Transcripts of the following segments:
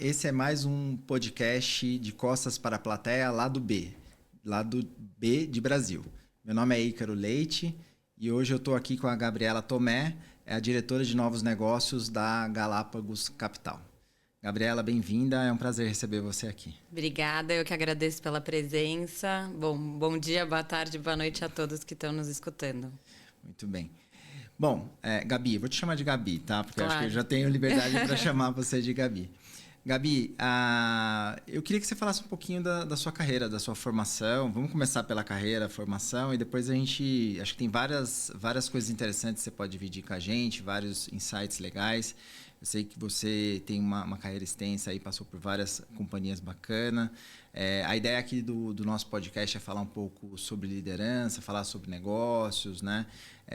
esse é mais um podcast de Costas para a Plateia, lado B de Brasil. Meu nome é Ícaro Leite e hoje eu estou aqui com a Gabriela Tomé, é a diretora de novos negócios da Galápagos Capital. Gabriela, bem-vinda, é um prazer receber você aqui. Obrigada, eu que agradeço pela presença. Bom dia, boa tarde, boa noite a todos que estão nos escutando. Muito bem. Bom, Gabi, vou te chamar de Gabi, tá? Porque claro. Acho que eu já tenho liberdade para chamar você de Gabi. Gabi, eu queria que você falasse um pouquinho da sua carreira, da sua formação. Vamos começar pela carreira, formação, e depois a gente... Acho que tem várias coisas interessantes que você pode dividir com a gente, vários insights legais. Eu sei que você tem uma carreira extensa aí, passou por várias companhias bacanas. A ideia aqui do nosso podcast é falar um pouco sobre liderança, falar sobre negócios, né?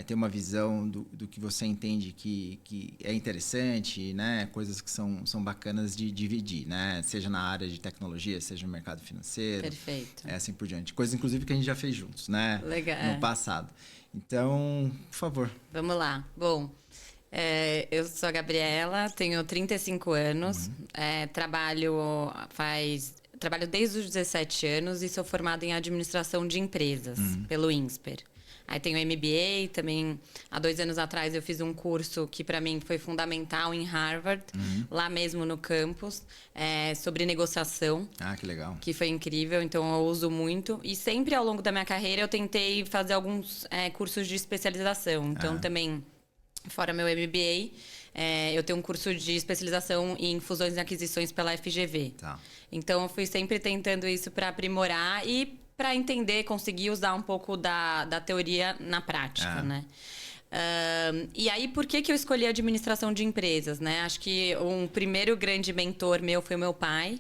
Ter uma visão do que você entende que é interessante, né? Coisas que são bacanas de dividir, né? Seja na área de tecnologia, seja no mercado financeiro. Perfeito. Assim por diante. Coisas, inclusive, que a gente já fez juntos, né? Legal. No passado. Então, por favor. Vamos lá. Bom... eu sou a Gabriela, tenho 35 anos, trabalho desde os 17 anos e sou formada em administração de empresas pelo INSPER. Aí tenho MBA, também há 2 anos atrás eu fiz um curso que para mim foi fundamental em Harvard, lá mesmo no campus, sobre negociação. Ah, que legal. Que foi incrível, então eu uso muito. E sempre ao longo da minha carreira eu tentei fazer alguns cursos de especialização, então também... Fora meu MBA, eu tenho um curso de especialização em fusões e aquisições pela FGV. Tá. Então, eu fui sempre tentando isso para aprimorar e para entender, conseguir usar um pouco da teoria na prática, né? E aí, por que eu escolhi a administração de empresas, né? Acho que um primeiro grande mentor meu foi o meu pai.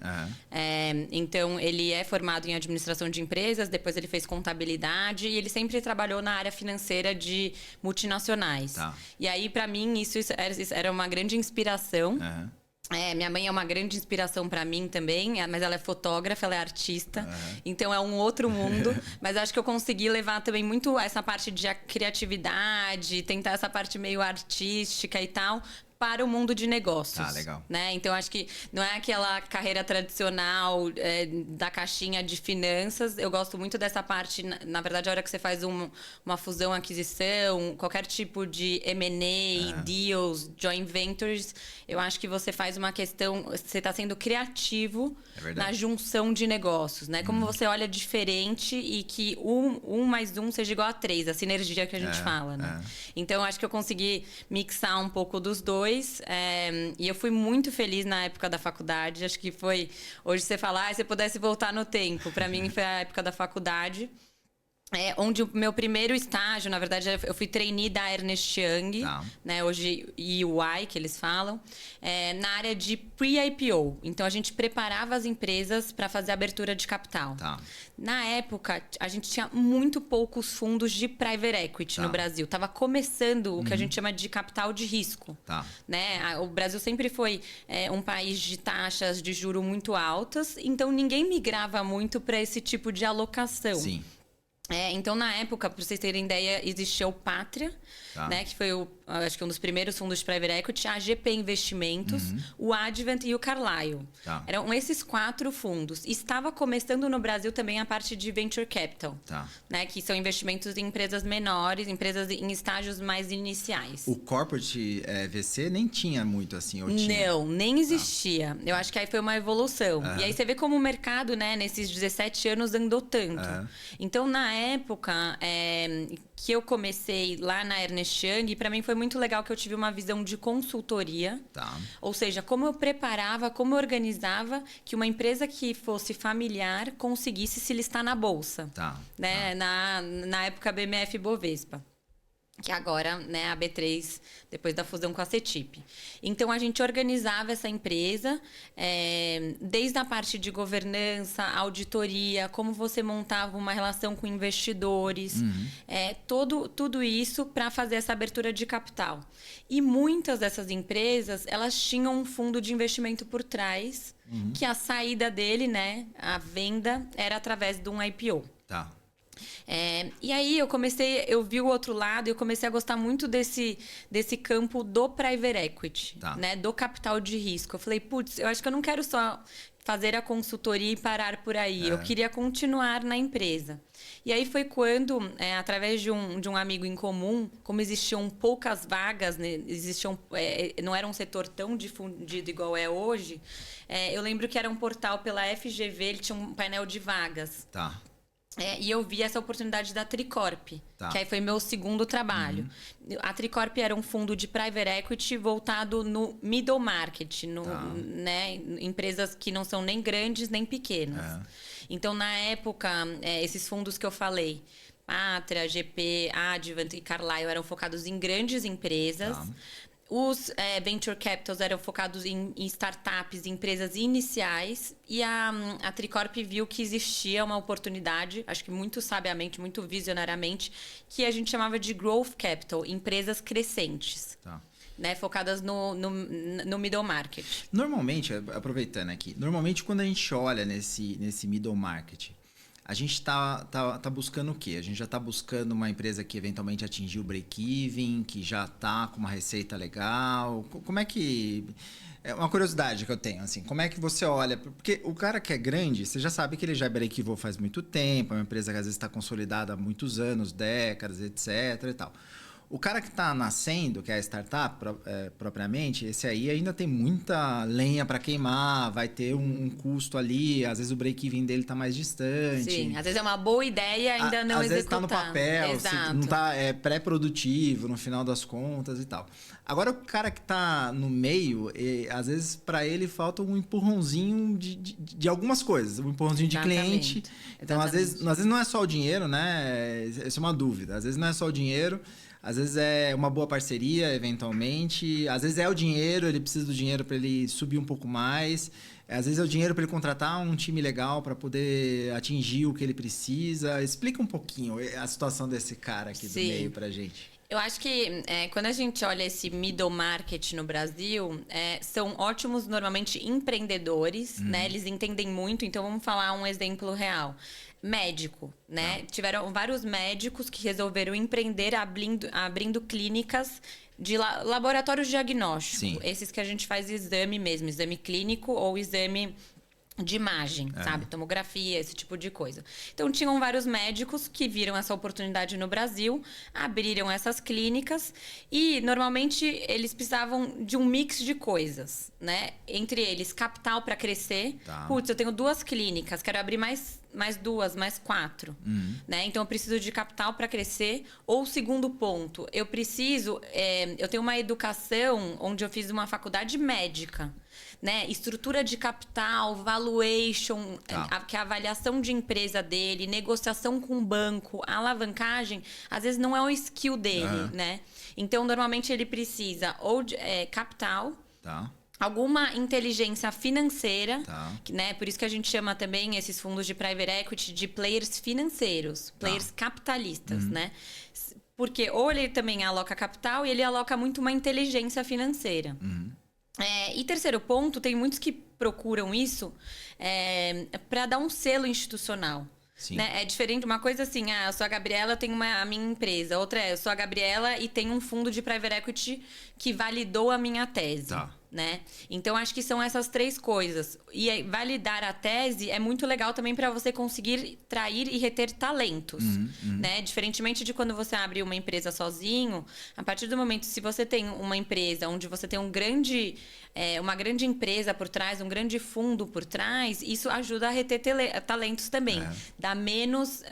Então, ele é formado em administração de empresas, depois ele fez contabilidade e ele sempre trabalhou na área financeira de multinacionais. Tá. E aí, para mim, isso era uma grande inspiração. Minha mãe é uma grande inspiração para mim também, mas ela é fotógrafa, ela é artista, então é um outro mundo. Mas acho que eu consegui levar também muito essa parte de criatividade, tentar essa parte meio artística e tal, para o mundo de negócios. Ah, legal. Né? Então, acho que não é aquela carreira tradicional da caixinha de finanças. Eu gosto muito dessa parte. Na verdade, a hora que você faz uma fusão, aquisição, qualquer tipo de M&A, deals, joint ventures, eu acho que você faz uma questão... Você está sendo criativo na junção de negócios. Né? Como você olha diferente e que 1 mais 1 seja igual a 3, a sinergia que a gente fala. Né? Então, acho que eu consegui mixar um pouco dos dois. E eu fui muito feliz na época da faculdade. Acho que foi... Hoje você fala, se você pudesse voltar no tempo. Para mim foi a época da faculdade. Onde o meu primeiro estágio, na verdade, eu fui trainee da Ernst Young, né, hoje EY, que eles falam, na área de pre-IPO. Então, a gente preparava as empresas para fazer a abertura de capital. Na época, a gente tinha muito poucos fundos de private equity no Brasil. Estava começando o que a gente chama de capital de risco. Né? O Brasil sempre foi um país de taxas de juro muito altas, então ninguém migrava muito para esse tipo de alocação. Sim. Então, na época, para vocês terem ideia, existia o Pátria, né, que foi acho que um dos primeiros fundos de private equity, a GP Investimentos, o Advent e o Carlyle. Eram esses 4 fundos. Estava começando no Brasil também a parte de Venture Capital, né, que são investimentos em empresas menores, empresas em estágios mais iniciais. O Corporate VC nem tinha muito assim, ou tinha? Não, nem existia. Eu acho que aí foi uma evolução. E aí você vê como o mercado, né, nesses 17 anos andou tanto. Então, na época que eu comecei lá na Ernst Young, para mim foi muito legal que eu tive uma visão de consultoria. Ou seja, como eu preparava, como eu organizava que uma empresa que fosse familiar conseguisse se listar na bolsa. Né? Na época, BMF Bovespa. Que agora, né, a B3, depois da fusão com a CETIP. Então, a gente organizava essa empresa, desde a parte de governança, auditoria, como você montava uma relação com investidores, tudo isso para fazer essa abertura de capital. E muitas dessas empresas, elas tinham um fundo de investimento por trás, que a saída dele, né, a venda, era através de um IPO. E aí eu vi o outro lado e eu comecei a gostar muito desse campo do private equity, né? Do capital de risco. Eu falei, putz, eu acho que eu não quero só fazer a consultoria e parar por aí. Eu queria continuar na empresa. E aí foi quando, através de um amigo em comum, como existiam poucas vagas, né, não era um setor tão difundido igual é hoje, eu lembro que era um portal pela FGV, ele tinha um painel de vagas. Tá. E eu vi essa oportunidade da Tricorp, que aí foi meu segundo trabalho. A Tricorp era um fundo de private equity voltado no middle market, né, empresas que não são nem grandes nem pequenas. Então, na época, esses fundos que eu falei, Pátria, GP, Advent e Carlyle, eram focados em grandes empresas. Os venture capitals eram focados em startups, em empresas iniciais. E a Tricorp viu que existia uma oportunidade, acho que muito sabiamente, muito visionariamente, que a gente chamava de growth capital, empresas crescentes. Né, focadas no middle market. Normalmente, aproveitando aqui, quando a gente olha nesse middle market, a gente tá buscando o quê? A gente já está buscando uma empresa que eventualmente atingiu o break-even, que já está com uma receita legal. Como é que... É uma curiosidade que eu tenho, assim, como é que você olha? Porque o cara que é grande, você já sabe que ele já é break-even faz muito tempo, é uma empresa que às vezes está consolidada há muitos anos, décadas, etc. e tal. O cara que está nascendo, que é a startup propriamente, esse aí ainda tem muita lenha para queimar, vai ter um custo ali, às vezes o break-even dele está mais distante. Sim, às vezes é uma boa ideia ainda não executar. Às vezes está no papel, exato, não está pré-produtivo no final das contas e tal. Agora o cara que está no meio, às vezes para ele falta um empurrãozinho de algumas coisas, um empurrãozinho de cliente. Então às vezes não é só o dinheiro, né? Isso é uma dúvida. Às vezes não é só o dinheiro. Às vezes é uma boa parceria, eventualmente. Às vezes é o dinheiro, ele precisa do dinheiro para ele subir um pouco mais. Às vezes é o dinheiro para ele contratar um time legal para poder atingir o que ele precisa. Explica um pouquinho a situação desse cara aqui do meio para a gente. Eu acho que quando a gente olha esse middle market no Brasil, são ótimos, normalmente, empreendedores, né? Eles entendem muito. Então, vamos falar um exemplo real. Médico, né? Tiveram vários médicos que resolveram empreender abrindo clínicas de laboratórios diagnósticos. Sim. Esses que a gente faz exame mesmo, exame clínico ou exame de imagem, sabe? Tomografia, esse tipo de coisa. Então, tinham vários médicos que viram essa oportunidade no Brasil, abriram essas clínicas e, normalmente, eles precisavam de um mix de coisas, né? Entre eles, capital para crescer. Putz, eu tenho 2 clínicas, quero abrir mais 2, mais 4, né? Então, eu preciso de capital para crescer. Ou, segundo ponto, eu tenho uma educação onde eu fiz uma faculdade médica, né? Estrutura de capital, valuation, que é a avaliação de empresa dele, negociação com o banco, alavancagem, às vezes não é o skill dele, né? Então, normalmente, ele precisa ou de capital, alguma inteligência financeira, né? Por isso que a gente chama também esses fundos de private equity de players financeiros, players capitalistas, né? Porque ou ele também aloca capital e ele aloca muito uma inteligência financeira. E terceiro ponto, tem muitos que procuram isso para dar um selo institucional. Né? É diferente, uma coisa assim, eu sou a Gabriela, eu tenho a minha empresa. Outra eu sou a Gabriela e tenho um fundo de private equity que validou a minha tese. Né? Então, acho que são essas 3 coisas. E validar a tese é muito legal também para você conseguir trair e reter talentos. Né? Diferentemente de quando você abre uma empresa sozinho, a partir do momento, se você tem uma empresa onde você tem uma grande empresa por trás, um grande fundo por trás, isso ajuda a reter talentos também. Dá menos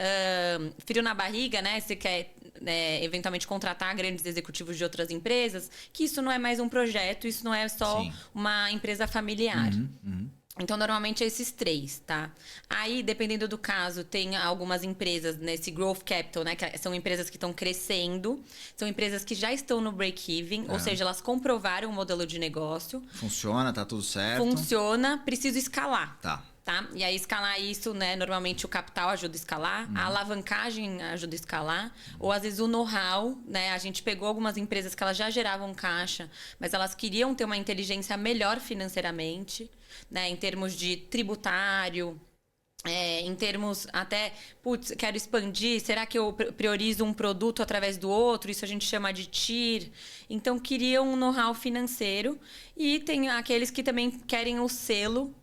frio na barriga, né? Você quer eventualmente contratar grandes executivos de outras empresas, que isso não é mais um projeto, isso não é só uma empresa familiar. Então, normalmente, é esses 3, tá? Aí, dependendo do caso, tem algumas empresas nesse growth capital, né? Que são empresas que estão crescendo. São empresas que já estão no break-even. Ou seja, elas comprovaram o modelo de negócio. Funciona, tá tudo certo. Funciona, preciso escalar. Tá? E aí, escalar isso, né? Normalmente, o capital ajuda a escalar. A alavancagem ajuda a escalar. Ou, às vezes, o know-how, né? A gente pegou algumas empresas que elas já geravam caixa, mas elas queriam ter uma inteligência melhor financeiramente, né? Em termos de tributário, em termos até, putz, quero expandir, será que eu priorizo um produto através do outro? Isso a gente chama de TIR. Então, queria um know-how financeiro. E tem aqueles que também querem o selo,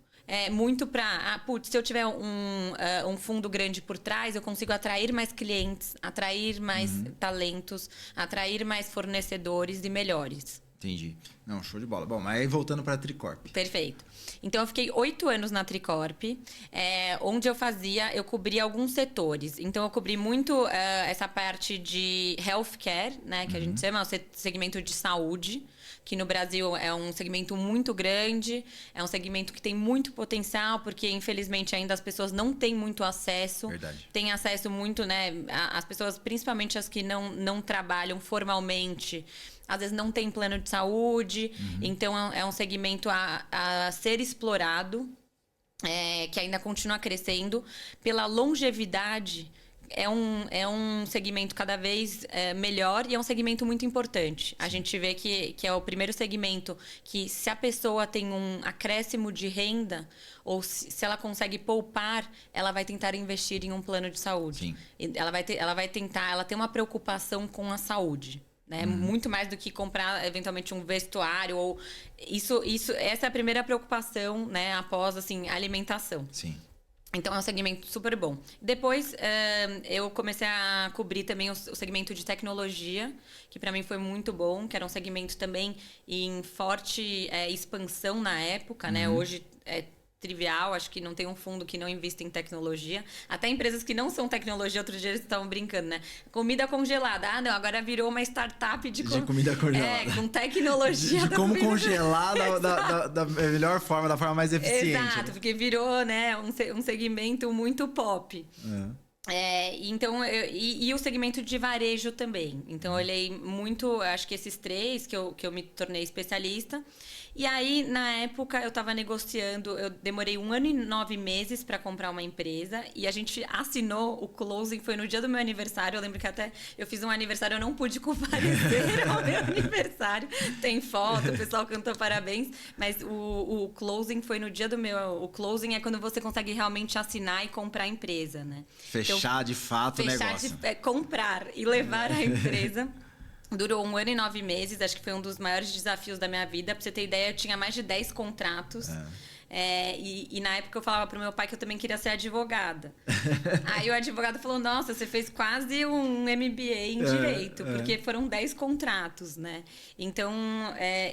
muito para... putz, se eu tiver um fundo grande por trás, eu consigo atrair mais clientes, atrair mais talentos, atrair mais fornecedores e melhores. Entendi. Não, show de bola. Bom, mas aí voltando para a Tricorp. Perfeito. Então, eu fiquei 8 anos na Tricorp, onde eu cobri alguns setores. Então, eu cobri muito essa parte de healthcare, né, que a gente chama, o segmento de saúde, que no Brasil é um segmento muito grande, é um segmento que tem muito potencial, porque, infelizmente, ainda as pessoas não têm muito acesso. Verdade. Tem acesso muito, né, as pessoas, principalmente as que não trabalham formalmente, às vezes não tem plano de saúde, então é um segmento a ser explorado, que ainda continua crescendo. Pela longevidade, é um segmento cada vez melhor e é um segmento muito importante. A gente vê que é o primeiro segmento que, se a pessoa tem um acréscimo de renda, ou se ela consegue poupar, ela vai tentar investir em um plano de saúde. Sim. Ela tem uma preocupação com a saúde. Né? Muito mais do que comprar eventualmente um vestuário ou essa é a primeira preocupação, né, após assim, alimentação. Sim. Então é um segmento super bom. Depois eu comecei a cobrir também o segmento de tecnologia, que para mim foi muito bom, que era um segmento também em forte expansão na época, né? Hoje é trivial, acho que não tem um fundo que não invista em tecnologia. Até empresas que não são tecnologia, outro dia eles estavam brincando, né? Comida congelada. Não, agora virou uma startup de comida congelada. Com tecnologia. De como congelar da melhor forma, da forma mais eficiente. Exato, porque virou, né, um segmento muito pop. Então, e o segmento de varejo também. Então, eu olhei muito, acho que esses 3 que eu me tornei especialista. E aí, na época, eu estava negociando, eu demorei 1 ano e 9 meses para comprar uma empresa. E a gente assinou, o closing foi no dia do meu aniversário. Eu lembro que até eu fiz um aniversário, eu não pude comparecer ao meu aniversário. Tem foto, o pessoal cantou parabéns. Mas o closing foi no dia do meu... O closing é quando você consegue realmente assinar e comprar a empresa, né? Fechar de fato o negócio. Comprar e levar a empresa. Durou 1 ano e 9 meses, acho que foi um dos maiores desafios da minha vida. Pra você ter ideia, eu tinha mais de 10 contratos. E na época eu falava pro meu pai que eu também queria ser advogada. Aí o advogado falou, nossa, você fez quase um MBA em Direito, porque foram 10 contratos, né? Então,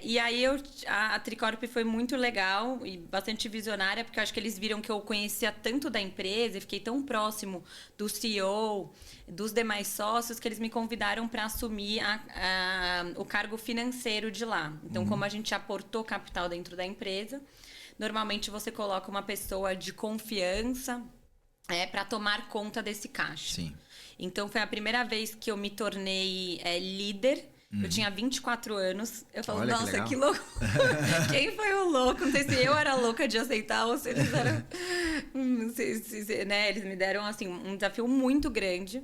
e aí a Tricorp foi muito legal e bastante visionária, porque eu acho que eles viram que eu conhecia tanto da empresa e fiquei tão próximo do CEO, dos demais sócios, que eles me convidaram para assumir o cargo financeiro de lá. Então, como a gente aportou capital dentro da empresa, normalmente você coloca uma pessoa de confiança para tomar conta desse caixa. Sim. Então, foi a primeira vez que eu me tornei líder. Eu tinha 24 anos. Eu falo, olha, nossa, que louco. Quem foi o louco? Não sei se eu era louca de aceitar ou se eles eram... né? Eles me deram assim, um desafio muito grande.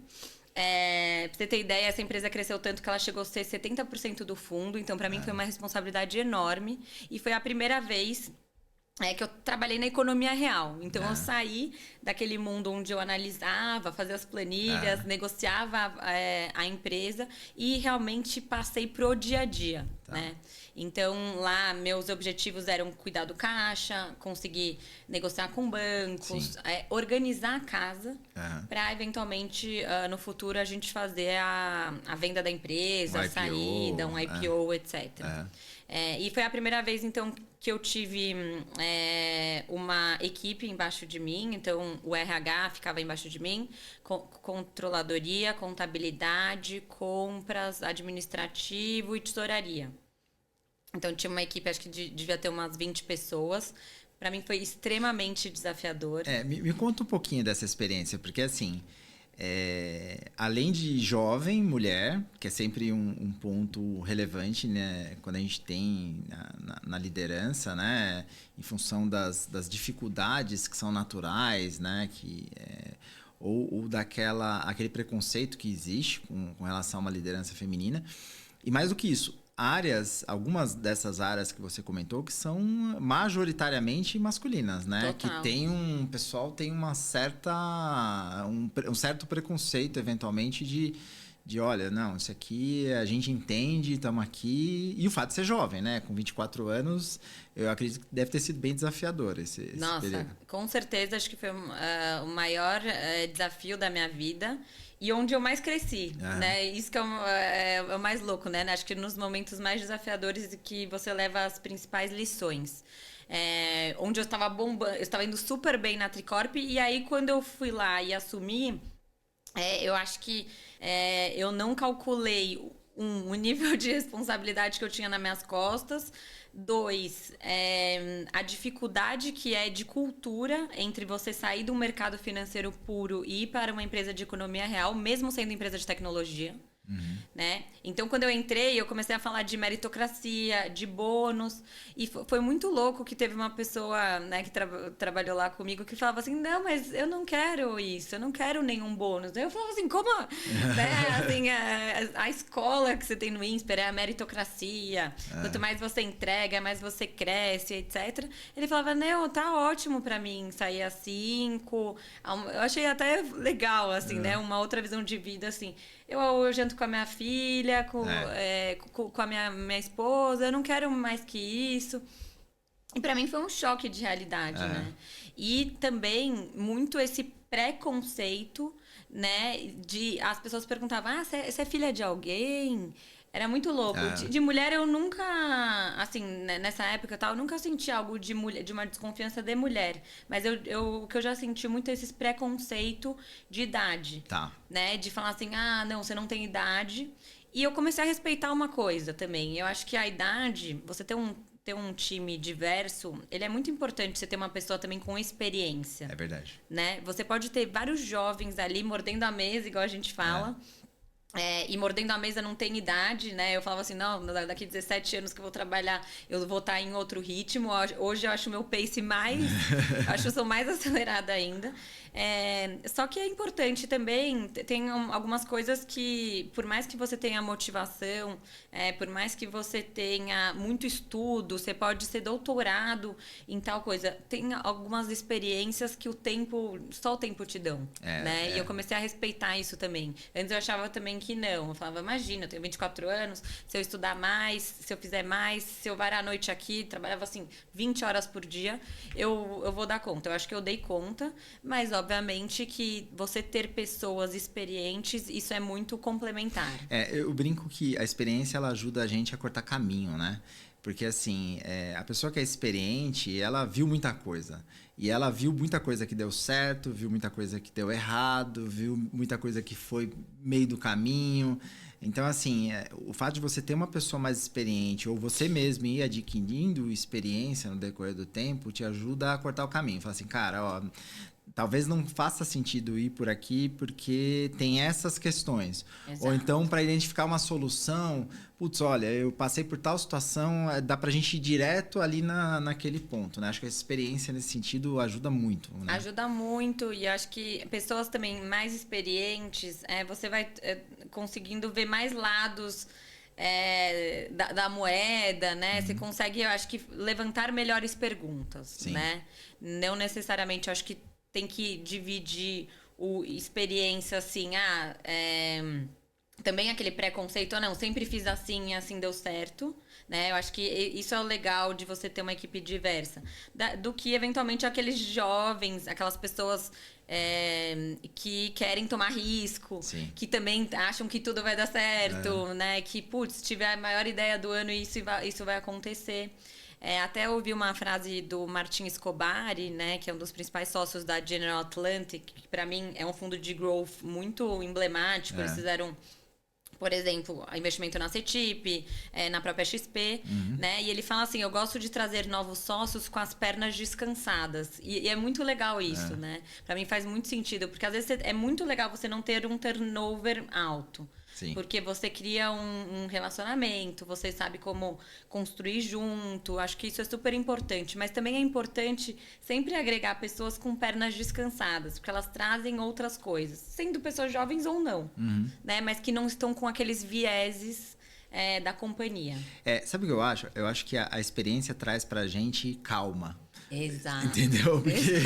Pra você ter ideia, essa empresa cresceu tanto que ela chegou a ser 70% do fundo. Então, para mim, foi uma responsabilidade enorme. E foi a primeira vez que eu trabalhei na economia real. Então, eu saí daquele mundo onde eu analisava, fazia as planilhas, negociava a empresa e realmente passei pro dia a dia, né? Então, lá, meus objetivos eram cuidar do caixa, conseguir negociar com bancos, organizar a casa para, eventualmente, no futuro, a gente fazer a venda da empresa, a saída, um IPO, etc. E foi a primeira vez, então, que eu tive uma equipe embaixo de mim. Então, o RH ficava embaixo de mim, controladoria, contabilidade, compras, administrativo e tesouraria. Então, tinha uma equipe, acho que devia ter umas 20 pessoas. Para mim, foi extremamente desafiador. Me conta um pouquinho dessa experiência, porque, assim, além de jovem, mulher, que é sempre um ponto relevante, né, quando a gente tem na liderança, né, em função das dificuldades que são naturais, né, ou aquele preconceito que existe com relação a uma liderança feminina. E mais do que isso, algumas dessas áreas que você comentou, que são majoritariamente masculinas, né? Total. Que o pessoal tem um certo preconceito, eventualmente, de olha, não, isso aqui a gente entende, estamos aqui. E o fato de ser jovem, né? Com 24 anos, eu acredito que deve ter sido bem desafiador esse Nossa, período. com certeza, acho que foi o maior desafio da minha vida e onde eu mais cresci, né? Isso que é o mais louco, né? Acho que nos momentos mais desafiadores que você leva as principais lições. Onde eu estava bombando, eu estava indo super bem na Tricorp e aí quando eu fui lá e assumi, eu acho que eu não calculei o nível de responsabilidade que eu tinha nas minhas costas. 2, a dificuldade que é de cultura entre você sair de um mercado financeiro puro e ir para uma empresa de economia real, mesmo sendo empresa de tecnologia. Né? Então, quando eu entrei, eu comecei a falar de meritocracia, de bônus. E foi muito louco que teve uma pessoa, né, que trabalhou lá comigo que falava assim, não, mas eu não quero isso, eu não quero nenhum bônus. Eu falava assim, como? Né? Assim, a escola que você tem no INSPER é a meritocracia. Quanto mais você entrega, mais você cresce, etc. Ele falava, não, tá ótimo pra mim sair às 5. Eu achei até legal, assim, né? Uma outra visão de vida, assim. Eu janto com a minha filha, com a minha esposa, eu não quero mais que isso. E pra mim foi um choque de realidade, né? E também muito esse preconceito, né? As pessoas perguntavam, você é filha de alguém? Era muito louco. De mulher eu nunca, assim, nessa época eu nunca senti algo de uma desconfiança de mulher. Mas o que eu já senti muito é esse preconceito de idade. Tá. Né? De falar assim, não, você não tem idade. E eu comecei a respeitar uma coisa também. Eu acho que a idade, você ter um time diverso, ele é muito importante você ter uma pessoa também com experiência. É verdade. Né? Você pode ter vários jovens ali mordendo a mesa, igual a gente fala. E mordendo a mesa não tem idade, né? Eu falava assim, não, daqui 17 anos que eu vou trabalhar, eu vou estar em outro ritmo. Hoje eu acho o meu pace acho que eu sou mais acelerada ainda. Só que é importante também, tem algumas coisas que, por mais que você tenha motivação, por mais que você tenha muito estudo, você pode ser doutorado em tal coisa, tem algumas experiências que só o tempo te dão, né? E eu comecei a respeitar isso também. Antes eu achava também que não, eu falava, imagina, eu tenho 24 anos, se eu estudar mais, se eu fizer mais, se eu varar a noite aqui, trabalhava assim 20 horas por dia, eu vou dar conta. Eu acho que eu dei conta, mas obviamente que você ter pessoas experientes, isso é muito complementar. Eu brinco que a experiência ela ajuda a gente a cortar caminho, né? Porque, assim, a pessoa que é experiente, ela viu muita coisa. E ela viu muita coisa que deu certo, viu muita coisa que deu errado, viu muita coisa que foi meio do caminho. Então, assim, o fato de você ter uma pessoa mais experiente ou você mesmo ir adquirindo experiência no decorrer do tempo te ajuda a cortar o caminho. Fala assim, cara, ó, talvez não faça sentido ir por aqui porque tem essas questões. Exato. Ou então, para identificar uma solução, putz, olha, eu passei por tal situação, dá pra gente ir direto ali naquele ponto, né? Acho que a experiência nesse sentido ajuda muito, né? Ajuda muito e acho que pessoas também mais experientes, você vai conseguindo ver mais lados da moeda, né? Você consegue, eu acho que, levantar melhores perguntas, Sim. né? Não necessariamente, eu acho que tem que dividir experiência assim, também aquele preconceito, não, sempre fiz assim e assim deu certo, né? Eu acho que isso é o legal de você ter uma equipe diversa. Do que, eventualmente, aqueles jovens, aquelas pessoas que querem tomar risco, Sim. que também acham que tudo vai dar certo, né? Que, putz, tiver a maior ideia do ano e isso vai acontecer. Até ouvi uma frase do Martin Escobari, né, que é um dos principais sócios da General Atlantic, que para mim é um fundo de growth muito emblemático. Eles fizeram, por exemplo, investimento na CETIP, na própria XP, né? E ele fala assim, eu gosto de trazer novos sócios com as pernas descansadas. E é muito legal isso, né? Para mim faz muito sentido, porque às vezes é muito legal você não ter um turnover alto. Sim. Porque você cria um relacionamento, você sabe como construir junto. Acho que isso é super importante. Mas também é importante sempre agregar pessoas com pernas descansadas, porque elas trazem outras coisas, sendo pessoas jovens ou não, né? Mas que não estão com aqueles vieses da companhia. Sabe o que eu acho? Eu acho que a experiência traz pra gente calma. Exato. Entendeu? Porque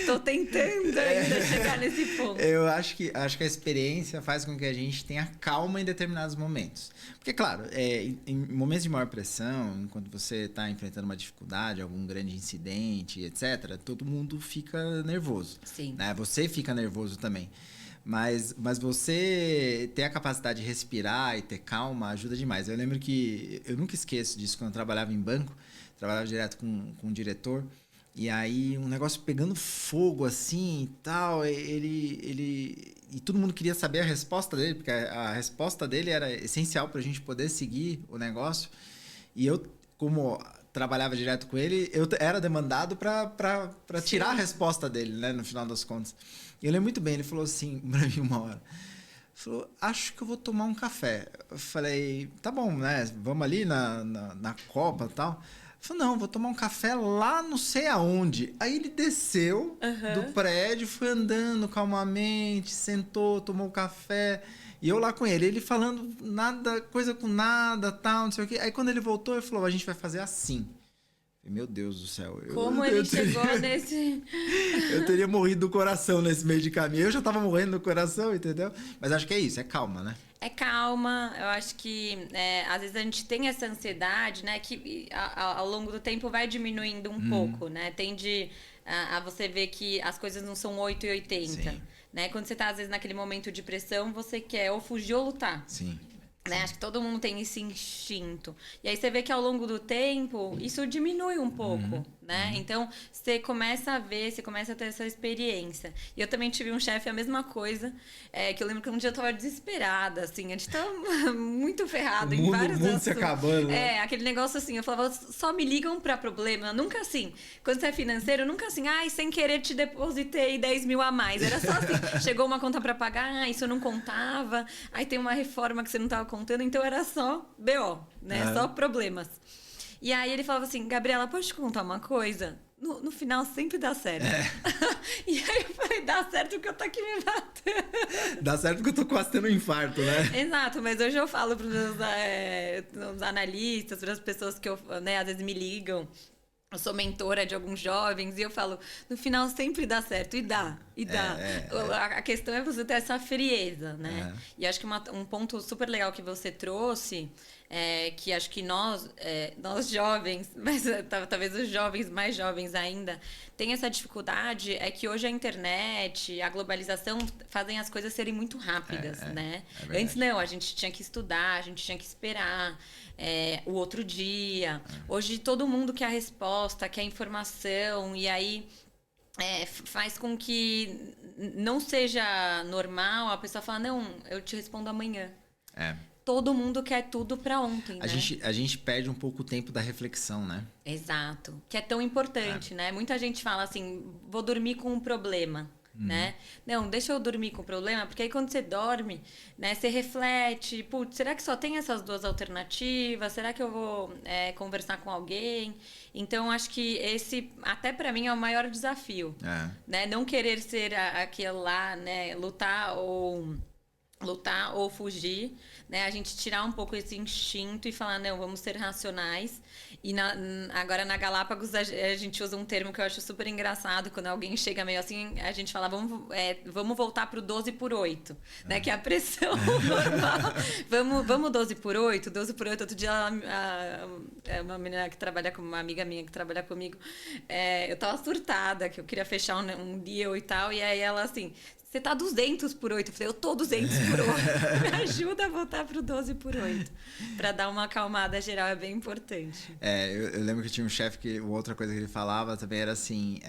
Tô tentando ainda chegar nesse ponto. Eu acho que a experiência faz com que a gente tenha calma em determinados momentos. Porque, claro, em momentos de maior pressão, enquanto você está enfrentando uma dificuldade, algum grande incidente, etc., todo mundo fica nervoso. Sim. Né? Você fica nervoso também. Mas você ter a capacidade de respirar e ter calma ajuda demais. Eu lembro que eu nunca esqueço disso quando eu trabalhava em banco. Trabalhava direto com um diretor. E aí, um negócio pegando fogo assim e tal. E todo mundo queria saber a resposta dele, porque a resposta dele era essencial para a gente poder seguir o negócio. E eu, como trabalhava direto com ele, eu era demandado para tirar a resposta dele, né, no final das contas. E eu lembro muito bem, ele falou assim para mim uma hora. Falou, acho que eu vou tomar um café. Eu falei, tá bom, né? Vamos ali na Copa e tal. Falei, não, vou tomar um café lá não sei aonde. Aí ele desceu do prédio, foi andando calmamente, sentou, tomou um café. E eu lá com ele, ele falando nada, coisa com nada, tal, não sei o quê. Aí quando ele voltou, ele falou, a gente vai fazer assim. Meu Deus do céu. Como ele chegou nesse... Eu teria morrido do coração nesse meio de caminho. Eu já tava morrendo do coração, entendeu? Mas acho que é isso, é calma, né? É calma, eu acho que às vezes a gente tem essa ansiedade, né? Que ao longo do tempo vai diminuindo um pouco, né? Tende a você ver que as coisas não são 8 e 80. Sim. Né? Quando você tá, às vezes, naquele momento de pressão, você quer ou fugir ou lutar. Sim. Né? Acho que todo mundo tem esse instinto. E aí você vê que ao longo do tempo, isso diminui um pouco, né? Então, você começa a ver, você começa a ter essa experiência. E eu também tive um chefe, a mesma coisa, que eu lembro que um dia eu tava desesperada, assim, a gente tava muito ferrado em vários assuntos. O mundo se assuntos. acabando. Né? Aquele negócio assim, eu falava, só me ligam pra problema. Nunca assim, quando você é financeiro, nunca assim, sem querer te depositei 10 mil a mais. Era só assim, chegou uma conta pra pagar, isso eu não contava, aí tem uma reforma que você não tava contando, então era só BO, né? Só problemas. E aí ele falava assim, Gabriela, posso te contar uma coisa? No final sempre dá certo. E aí eu falei, dá certo porque eu tô aqui me batendo. Dá certo porque eu tô quase tendo um infarto, né? Exato, mas hoje eu falo para os analistas, para as pessoas que às vezes me ligam. Eu sou mentora de alguns jovens e eu falo, no final sempre dá certo, e dá. A questão é você ter essa frieza, né? E acho que um ponto super legal que você trouxe, que acho que nós jovens, mas talvez os jovens mais jovens ainda, tem essa dificuldade, é que hoje a internet, a globalização fazem as coisas serem muito rápidas, né? Antes não, a gente tinha que estudar, a gente tinha que esperar. O outro dia. Hoje todo mundo quer a resposta, quer a informação, e aí faz com que não seja normal a pessoa falar, não, eu te respondo amanhã. Todo mundo quer tudo pra ontem, né? A gente perde um pouco o tempo da reflexão, né? Exato. Que é tão importante, né? Muita gente fala assim, vou dormir com um problema. Né? Não, deixa eu dormir com o problema, porque aí quando você dorme, né, você reflete, putz, será que só tem essas duas alternativas? Será que eu vou conversar com alguém? Então, acho que esse, até para mim, é o maior desafio, né? Não querer ser aquele lá, né, lutar ou fugir, né? A gente tirar um pouco esse instinto e falar, não, vamos ser racionais. E agora na Galápagos a gente usa um termo que eu acho super engraçado, quando alguém chega meio assim, a gente fala, vamos voltar pro 12 por 8, né? Que é a pressão normal. Vamos 12 por 8? 12 por 8, outro dia uma menina que trabalha com uma amiga minha que trabalha comigo, eu tava surtada, que eu queria fechar um deal e tal, e aí ela assim, você tá 200 por 8. Eu falei, eu tô 200 por 8. Me ajuda a voltar pro 12 por 8. Pra dar uma acalmada geral, é bem importante. Eu lembro que tinha um chefe que outra coisa que ele falava também era assim,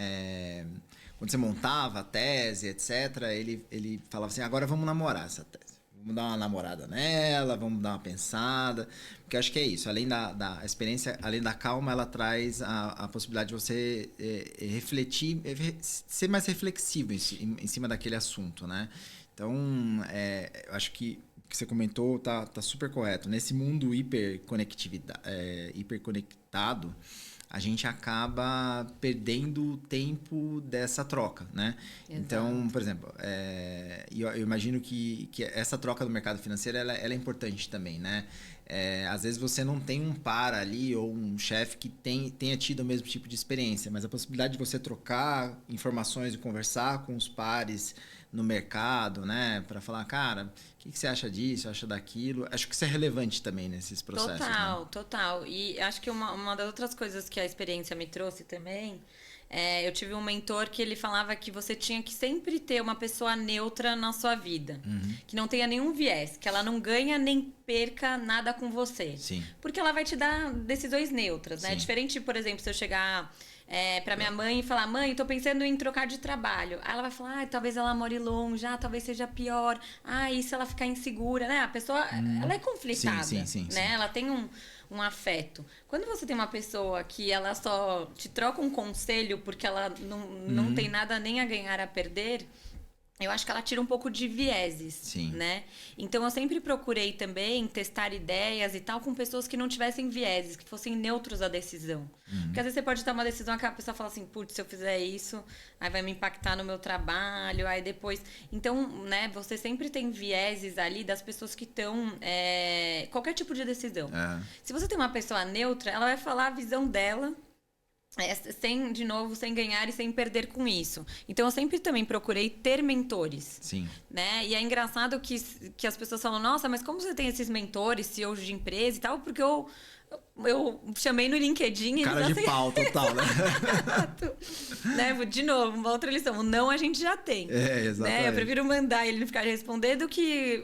quando você montava a tese, etc., ele falava assim, agora vamos namorar essa tese. Vamos dar uma namorada nela, vamos dar uma pensada. Porque eu acho que é isso. Além da experiência, além da calma, ela traz a possibilidade de você refletir, ser mais reflexivo em cima daquele assunto, né? Então, eu acho que o que você comentou tá super correto. Nesse mundo hiperconectado, a gente acaba perdendo tempo dessa troca, né? Exato. Então, por exemplo, eu imagino que essa troca do mercado financeiro, ela é importante também, né? Às vezes você não tem um par ali ou um chefe que tenha tido o mesmo tipo de experiência, mas a possibilidade de você trocar informações e conversar com os pares no mercado, né? Para falar, cara, o que você acha disso, acha daquilo? Acho que isso é relevante também nesses processos. Total, né? total. E acho que uma das outras coisas que a experiência me trouxe também, eu tive um mentor que ele falava que você tinha que sempre ter uma pessoa neutra na sua vida. Que não tenha nenhum viés, que ela não ganha nem perca nada com você. Sim. Porque ela vai te dar decisões neutras, né? Sim. Diferente, por exemplo, se eu chegar pra minha mãe e falar, mãe, tô pensando em trocar de trabalho. Aí ela vai falar, talvez ela more longe, talvez seja pior. E se ela ficar insegura, né? A pessoa, ela é conflitada, Sim. né? Ela tem um afeto. Quando você tem uma pessoa que ela só te troca um conselho porque ela não tem nada nem a ganhar a perder, eu acho que ela tira um pouco de vieses, Sim. né? Então, eu sempre procurei também testar ideias e tal com pessoas que não tivessem vieses, que fossem neutros à decisão. Porque às vezes você pode tomar uma decisão que a pessoa fala assim, putz, se eu fizer isso, aí vai me impactar no meu trabalho, aí depois... Então, né, você sempre tem vieses ali das pessoas que estão... qualquer tipo de decisão. Se você tem uma pessoa neutra, ela vai falar a visão dela, sem ganhar e sem perder com isso. Então, eu sempre também procurei ter mentores. Sim. Né? E é engraçado que as pessoas falam, nossa, mas como você tem esses mentores, CEOs de empresa e tal? Porque eu chamei no LinkedIn... Cara de pau total, né? né? De novo, uma outra lição. O não a gente já tem. Exatamente. Né? Eu prefiro mandar ele não ficar responder do que...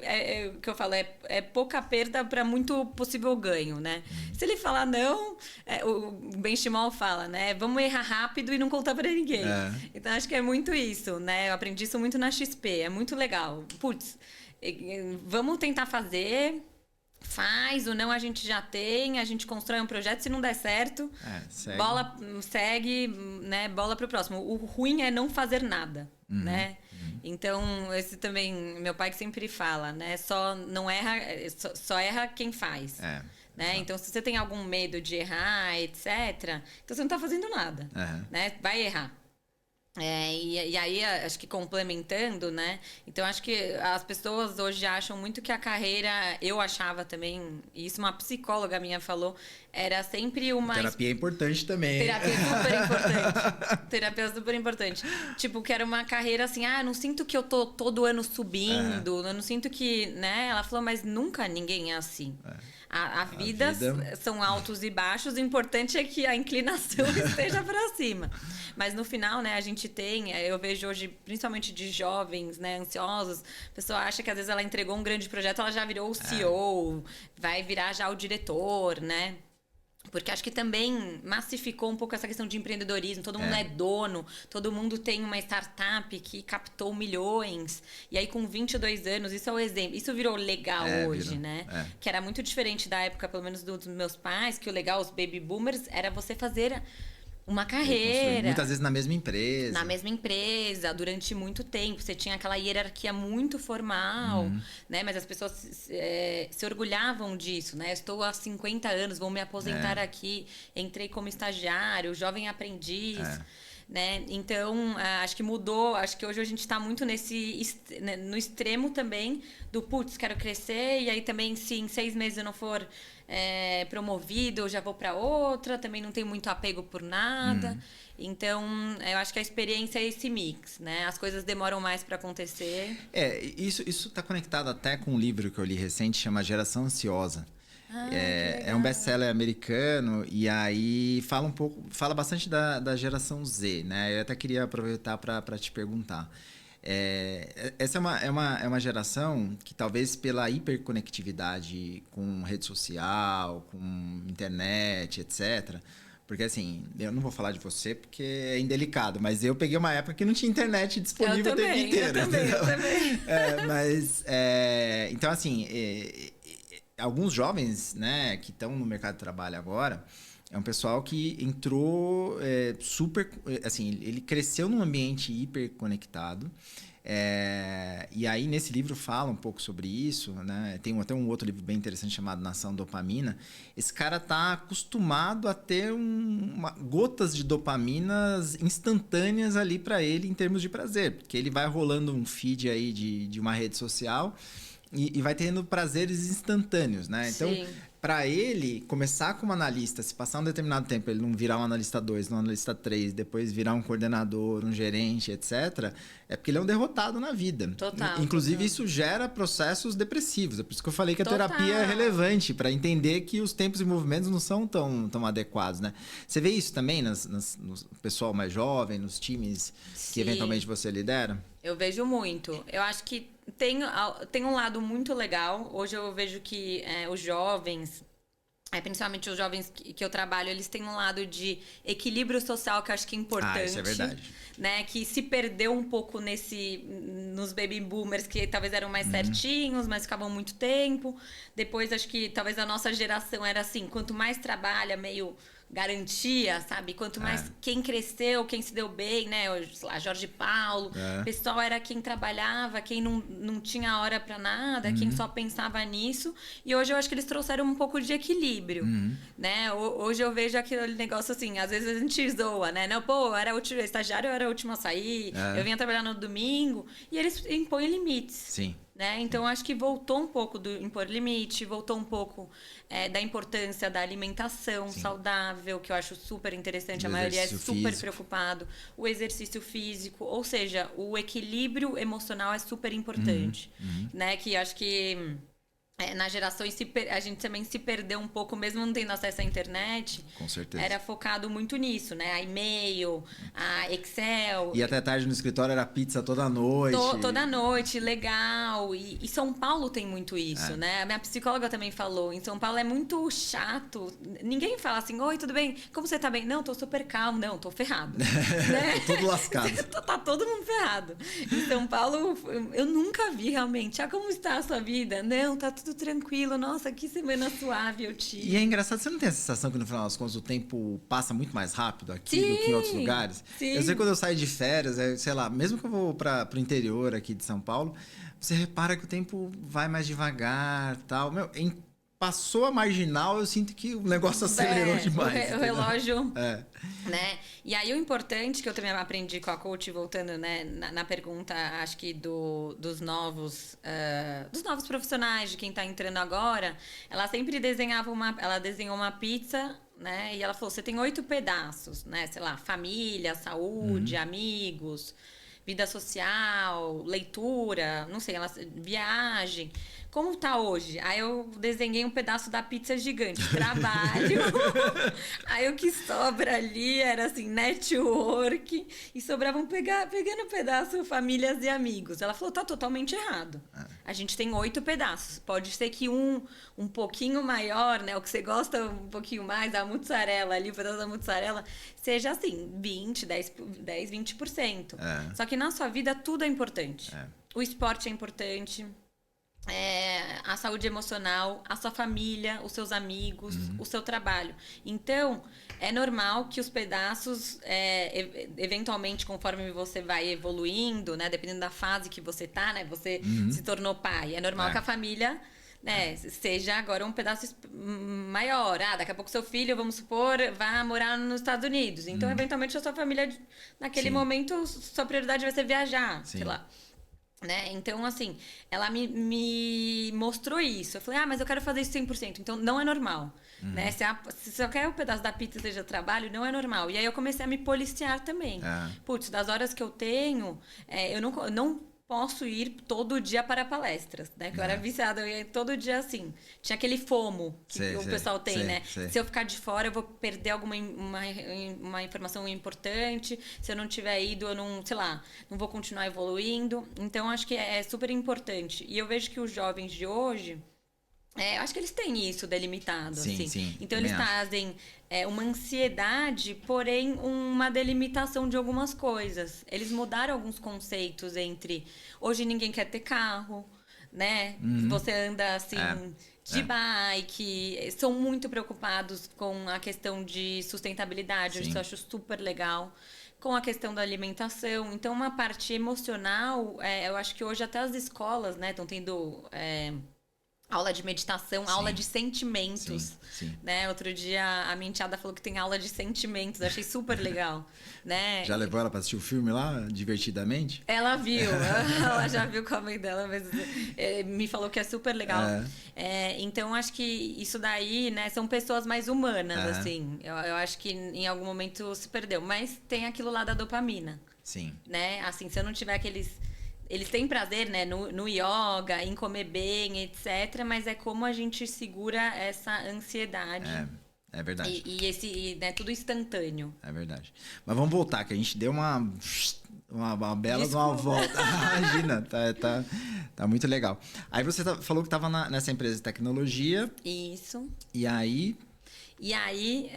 que eu falo, é pouca perda para muito possível ganho, né? Se ele falar não, o Benchimol fala, né? Vamos errar rápido e não contar para ninguém. Então, acho que é muito isso, né? Eu aprendi isso muito na XP. É muito legal. Putz, vamos tentar fazer... Faz, o não a gente já tem, a gente constrói um projeto, se não der certo, segue, né, bola pro próximo. O ruim é não fazer nada, né? Então, esse também, meu pai que sempre fala, né, só erra quem faz. Né? Então, se você tem algum medo de errar, etc., então você não tá fazendo nada, né? Vai errar. E aí, acho que complementando, né? Então, acho que as pessoas hoje acham muito que a carreira... Eu achava também, e isso uma psicóloga minha falou, era sempre uma... Terapia é importante também. Terapia é super importante. Terapia é super importante. Tipo, que era uma carreira assim, não sinto que eu tô todo ano subindo, eu não sinto que... né? Ela falou, mas nunca ninguém é assim. A vida são altos e baixos, o importante é que a inclinação esteja para cima. Mas no final, né, a gente eu vejo hoje, principalmente de jovens, né, ansiosos, a pessoa acha que às vezes ela entregou um grande projeto, ela já virou o CEO, vai virar já o diretor, né? Porque acho que também massificou um pouco essa questão de empreendedorismo. Todo mundo é dono, todo mundo tem uma startup que captou milhões. E aí, com 22 anos, isso é o exemplo. Isso virou legal hoje, né? Que era muito diferente da época, pelo menos dos meus pais, que o legal, os baby boomers, era você fazer uma carreira. Muitas vezes na mesma empresa. Na mesma empresa, durante muito tempo. Você tinha aquela hierarquia muito formal, né? Mas as pessoas se orgulhavam disso, né? Eu estou há 50 anos, vou me aposentar aqui. Entrei como estagiário, jovem aprendiz. Né? Então, acho que mudou. Acho que hoje a gente está muito no extremo também do putz, quero crescer. E aí também, se em 6 meses eu não for promovido, eu já vou para outra. Também não tenho muito apego por nada. Então, eu acho que a experiência é esse mix, né? As coisas demoram mais para acontecer. Isso está conectado até com um livro que eu li recente, chama Geração Ansiosa. É um best-seller americano e aí fala bastante da geração Z, né? Eu até queria aproveitar para te perguntar. Essa é uma geração que talvez pela hiperconectividade com rede social, com internet, etc. Porque assim, eu não vou falar de você porque é indelicado, mas eu peguei uma época que não tinha internet disponível o tempo inteiro. Eu também. Então assim... alguns jovens, né, que estão no mercado de trabalho agora, é um pessoal que entrou super... assim, ele cresceu num ambiente hiperconectado, E aí, nesse livro, fala um pouco sobre isso, né? Tem até um outro livro bem interessante chamado Nação Dopamina. Esse cara tá acostumado a ter gotas de dopaminas instantâneas ali para ele em termos de prazer, porque ele vai rolando um feed aí de uma rede social e vai tendo prazeres instantâneos, né? Então, para ele começar como analista, se passar um determinado tempo, ele não virar um analista 2, um analista 3, depois virar um coordenador, um gerente, etc., é porque ele é um derrotado na vida. Total. Inclusive, isso gera processos depressivos. É por isso que eu falei que a terapia é relevante, para entender que os tempos e movimentos não são tão adequados, né? Você vê isso também no pessoal mais jovem, nos times que eventualmente você lidera? Eu vejo muito. Eu acho que tem um lado muito legal. Hoje eu vejo que os jovens, principalmente os jovens que eu trabalho, eles têm um lado de equilíbrio social que eu acho que é importante. Isso é verdade. Né? Que se perdeu um pouco nos baby boomers, que talvez eram mais certinhos, mas ficavam muito tempo. Depois, acho que talvez a nossa geração era assim, quanto mais trabalha, meio garantia, sabe? Quanto mais quem cresceu, quem se deu bem, né? Sei lá, Jorge Paulo. O pessoal era quem trabalhava, quem não tinha hora pra nada, quem só pensava nisso. E hoje eu acho que eles trouxeram um pouco de equilíbrio, né? Hoje eu vejo aquele negócio assim, às vezes a gente zoa, né? Não, pô, eu era o estagiário, eu era o último a sair, eu vinha trabalhar no domingo. E eles impõem limites. Sim. Né? Então, acho que voltou um pouco do impor limite, voltou um pouco da importância da alimentação saudável, que eu acho super interessante. A maioria é super preocupado. O exercício físico, ou seja, o equilíbrio emocional é super importante. Né? Que acho que na geração a gente também se perdeu um pouco, mesmo não tendo acesso à internet. Com certeza. Era focado muito nisso, né? A e-mail, a Excel. E até tarde no escritório era pizza toda noite. Toda noite, legal. E São Paulo tem muito isso, né? A minha psicóloga também falou. Em São Paulo é muito chato. Ninguém fala assim, oi, tudo bem? Como você tá bem? Não, tô super calmo. Não, tô ferrado. Né? Tô todo lascado. Tá todo mundo ferrado. Em São Paulo, eu nunca vi realmente. Ah, como está a sua vida? Não, tá tudo tranquilo. Nossa, que semana suave eu tive. E é engraçado, você não tem a sensação que no final das contas o tempo passa muito mais rápido aqui do que em outros lugares? Sim. Eu sei quando eu saio de férias, sei lá, mesmo que eu vou pro interior aqui de São Paulo, você repara que o tempo vai mais devagar, tal. Meu, passou a marginal, eu sinto que o negócio acelerou demais. O relógio, né? E aí o importante que eu também aprendi com a coach, voltando, né, na pergunta, acho que dos novos profissionais, de quem está entrando agora, ela sempre desenhou uma pizza, né? E ela falou, você tem 8 pedaços, né? Sei lá, família, saúde, amigos, vida social, leitura, não sei, viagem. Como tá hoje? Aí eu desenhei um pedaço da pizza gigante, trabalho. Aí o que sobra ali era assim, network. E sobravam pegando pedaço famílias e amigos. Ela falou, tá totalmente errado. A gente tem 8 pedaços. Pode ser que um pouquinho maior, né? O que você gosta um pouquinho mais, a mussarela ali, o pedaço da mussarela, seja assim, 20%. Só que na sua vida tudo é importante. O esporte é importante. A saúde emocional, a sua família, os seus amigos, o seu trabalho. Então, é normal que os pedaços, eventualmente, conforme você vai evoluindo, né, dependendo da fase que você tá, né, você se tornou pai. É normal que a família, né, seja agora um pedaço maior. Daqui a pouco seu filho, vamos supor, vai morar nos Estados Unidos. Então, eventualmente, a sua família, naquele momento, sua prioridade vai ser viajar, sei lá. Né? Então, assim, ela me mostrou isso. Eu falei, mas eu quero fazer isso 100%. Então, não é normal. Né? Se só quer um pedaço da pizza seja trabalho, não é normal. E aí eu comecei a me policiar também. Putz, das horas que eu tenho, eu não posso ir todo dia para palestras, né? Que eu era viciada, eu ia todo dia assim. Tinha aquele FOMO que o pessoal tem, né? Se eu ficar de fora, eu vou perder alguma uma informação importante. Se eu não tiver ido, eu não, sei lá, não vou continuar evoluindo. Então, acho que é super importante. E eu vejo que os jovens de hoje, acho que eles têm isso delimitado, assim. Sim, então, eles trazem uma ansiedade, porém uma delimitação de algumas coisas. Eles mudaram alguns conceitos entre... Hoje ninguém quer ter carro, né? Você anda, assim, de bike. São muito preocupados com a questão de sustentabilidade. Isso eu acho super legal. com a questão da alimentação. Então, uma parte emocional, eu acho que hoje até as escolas, né, estão tendo aula de meditação, aula de sentimentos, né? Outro dia a minha enteada falou que tem aula de sentimentos, eu achei super legal, né? Já levou ela para assistir o filme lá, divertidamente? Ela viu, ela já viu com a mãe dela, mas me falou que é super legal. Então, acho que isso daí, né, são pessoas mais humanas, assim. Eu acho que em algum momento se perdeu, mas tem aquilo lá da dopamina. Sim. Né? Assim, se eu não tiver aqueles... Eles têm prazer, né, no yoga, em comer bem, etc. Mas é como a gente segura essa ansiedade. É verdade. E esse, né, tudo instantâneo. É verdade. Mas vamos voltar, que a gente deu uma bela de uma volta. Imagina, tá muito legal. Aí você falou que estava nessa empresa de tecnologia. Isso. E aí... E aí,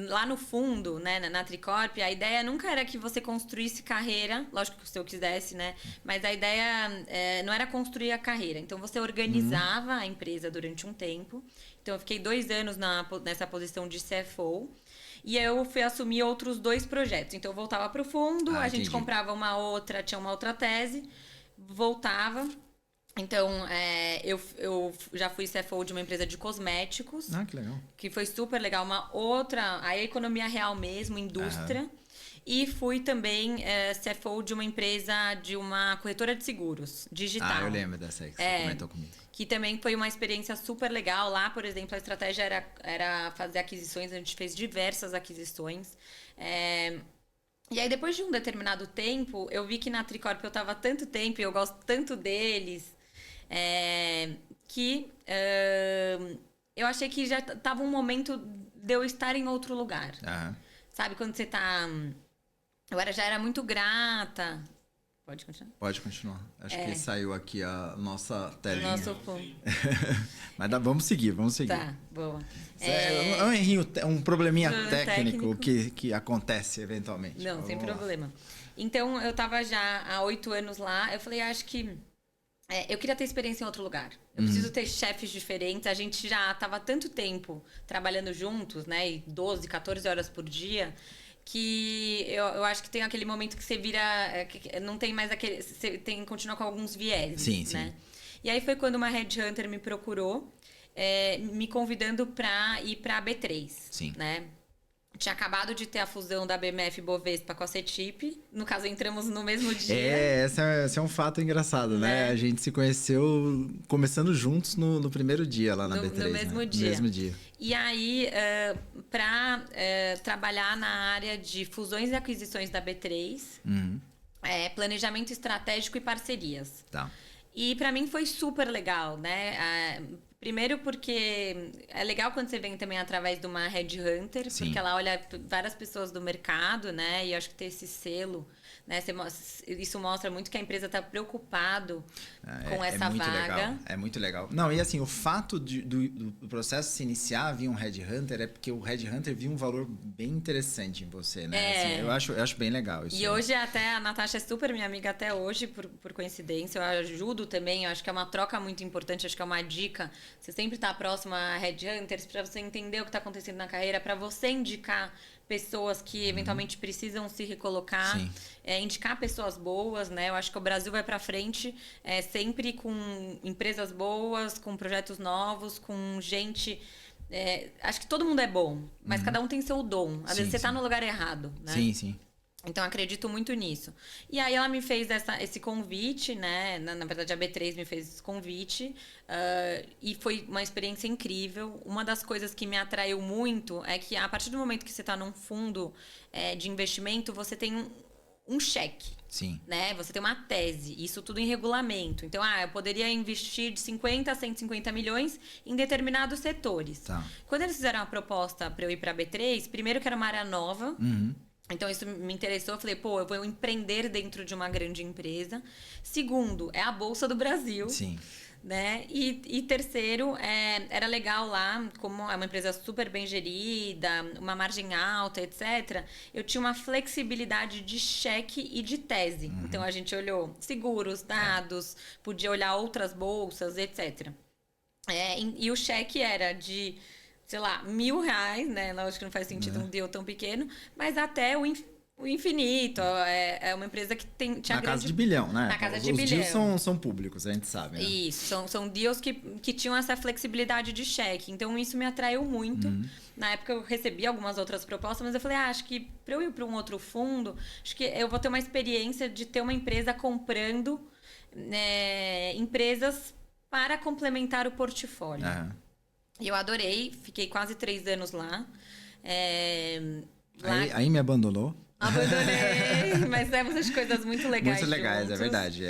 lá no fundo, né, na Tricorp, a ideia nunca era que você construísse carreira, lógico que se eu quisesse, né? Mas a ideia não era construir a carreira. Então, você organizava a empresa durante um tempo. Então, eu fiquei 2 anos nessa posição de CFO. E eu fui assumir outros 2 projetos. Então, eu voltava para o fundo, a gente comprava tinha uma outra tese, voltava... Então, eu já fui CFO de uma empresa de cosméticos. Ah, que legal. Que foi super legal. Uma outra, a economia real mesmo, indústria. E fui também CFO de uma empresa, de uma corretora de seguros, digital. Eu lembro dessa aí que você comentou comigo. Que também foi uma experiência super legal. Lá, por exemplo, a estratégia era fazer aquisições. A gente fez diversas aquisições. E aí, depois de um determinado tempo, eu vi que na Tricorp eu estava há tanto tempo e eu gosto tanto deles... que eu achei que já estava um momento de eu estar em outro lugar. Sabe, quando você tá... Eu já era muito grata. Pode continuar? Pode continuar. Acho que saiu aqui a nossa telinha. Nosso fundo. Mas vamos seguir. Tá, boa. É um errinho, um probleminha técnico que acontece eventualmente. Não, sem problema. Então, eu estava já há 8 anos lá. Eu falei, acho que... eu queria ter experiência em outro lugar. Eu preciso ter chefes diferentes. A gente já estava há tanto tempo trabalhando juntos, né? E 12, 14 horas por dia, que eu acho que tem aquele momento que você vira... não tem mais aquele... Você tem que continuar com alguns vieses, né? E aí foi quando uma headhunter me procurou, me convidando para ir para a B3, né? Tinha acabado de ter a fusão da BMF Bovespa com a CETIP. No caso, entramos no mesmo dia. Esse é um fato engraçado, né? A gente se conheceu começando juntos no primeiro dia lá na B3. No mesmo dia. No mesmo dia. E aí, para trabalhar na área de fusões e aquisições da B3, planejamento estratégico e parcerias. Tá. E para mim foi super legal, né? Primeiro porque é legal quando você vem também através de uma headhunter, porque ela olha várias pessoas do mercado, né? E eu acho que ter esse selo, né? Isso mostra muito que a empresa está preocupado com essa muito vaga. Legal. É muito legal. Não, e assim, o fato do processo se iniciar via um headhunter é porque o headhunter viu um valor bem interessante em você, né? Assim, eu acho bem legal isso. E hoje até a Natasha é super minha amiga até hoje, por coincidência. Eu ajudo também, eu acho que é uma troca muito importante, acho que é uma dica. Você sempre está próximo a headhunters para você entender o que está acontecendo na carreira, para você indicar pessoas que eventualmente precisam se recolocar, indicar pessoas boas, né? Eu acho que o Brasil vai para frente sempre com empresas boas, com projetos novos, com gente... acho que todo mundo é bom, mas cada um tem seu dom. Às vezes você está no lugar errado, né? Sim. Então, acredito muito nisso. E aí, ela me fez esse convite, né? Na verdade, a B3 me fez esse convite. E foi uma experiência incrível. Uma das coisas que me atraiu muito é que, a partir do momento que você está num fundo de investimento, você tem um cheque. Sim. Né? Você tem uma tese. Isso tudo em regulamento. Então, eu poderia investir de 50 a 150 milhões em determinados setores. Tá. Quando eles fizeram a proposta para eu ir para a B3, primeiro que era uma área nova... Então, isso me interessou. Eu falei, eu vou empreender dentro de uma grande empresa. Segundo, é a Bolsa do Brasil. Sim. Né? E terceiro, era legal lá, como é uma empresa super bem gerida, uma margem alta, etc. Eu tinha uma flexibilidade de cheque e de tese. Então, a gente olhou seguros, dados, podia olhar outras bolsas, etc. E o cheque era de sei lá, R$1.000, né? Lógico que não faz sentido um deal tão pequeno, mas até o infinito. É uma empresa que tinha na casa de bilhão, né? Na casa de Os bilhão. deals são públicos, a gente sabe, né? Isso, são deals que tinham essa flexibilidade de cheque. Então, isso me atraiu muito. Na época, eu recebi algumas outras propostas, mas eu falei, acho que para eu ir para um outro fundo, acho que eu vou ter uma experiência de ter uma empresa comprando empresas para complementar o portfólio. E eu adorei, fiquei quase 3 anos lá. Aí me abandonou. Abandonei, mas temos as coisas muito legais. Muito legais, juntos. é verdade.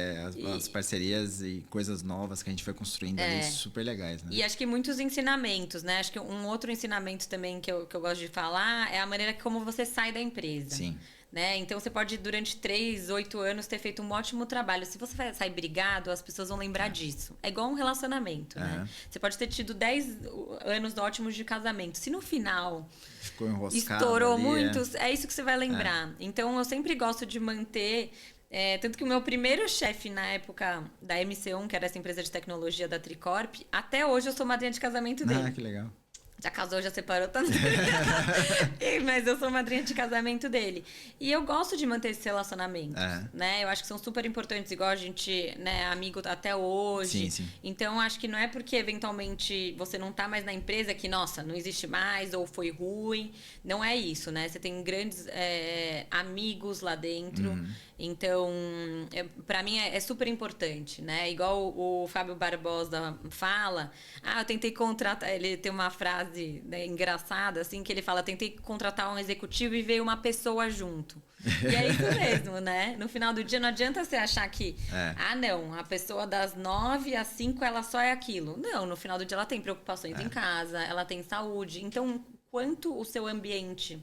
As parcerias e coisas novas que a gente foi construindo ali, super legais, né? E acho que muitos ensinamentos, né? Acho que um outro ensinamento também que eu gosto de falar é a maneira como você sai da empresa. Sim. Né? Então, você pode, durante 3, 8 anos, ter feito um ótimo trabalho. Se você sair brigado, as pessoas vão lembrar disso. É igual um relacionamento, né? Você pode ter tido 10 anos ótimos de casamento. Se no final ficou enroscado estourou ali, muito, é isso que você vai lembrar. Então, eu sempre gosto de manter... tanto que o meu primeiro chefe na época da MC1, que era essa empresa de tecnologia da Tricorp, até hoje eu sou madrinha de casamento dele. Ah, que legal. Já casou, já separou também. Mas eu sou madrinha de casamento dele. E eu gosto de manter esses relacionamentos, né? Eu acho que são super importantes, igual a gente, né, amigo até hoje. Sim, sim. Então, acho que não é porque, eventualmente, você não tá mais na empresa que, nossa, não existe mais ou foi ruim. Não é isso, né? Você tem grandes amigos lá dentro. Então, para mim é super importante, né? Igual o Fábio Barbosa fala, eu tentei contratar, ele tem uma frase, né, engraçada, assim, que ele fala, tentei contratar um executivo e veio uma pessoa junto. E é isso mesmo, né? No final do dia, não adianta você achar que, não, a pessoa das 9 às 5, ela só é aquilo. Não, no final do dia ela tem preocupações em casa, ela tem saúde. Então, quanto o seu ambiente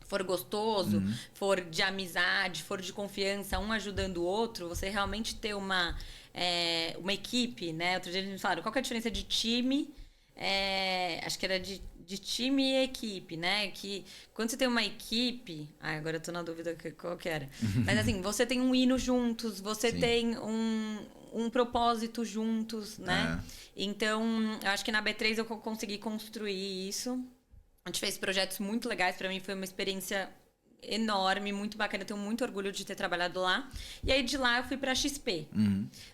for gostoso, for de amizade, for de confiança, um ajudando o outro, você realmente ter uma equipe, né? Outro dia a gente falou, qual que é a diferença de time? Acho que era de time e equipe, né? Que quando você tem uma equipe... agora eu tô na dúvida qual que era. Mas assim, você tem um hino juntos, você tem um propósito juntos, né? Então, eu acho que na B3 eu consegui construir isso. A gente fez projetos muito legais, para mim foi uma experiência enorme, muito bacana, eu tenho muito orgulho de ter trabalhado lá. E aí de lá eu fui para a XP,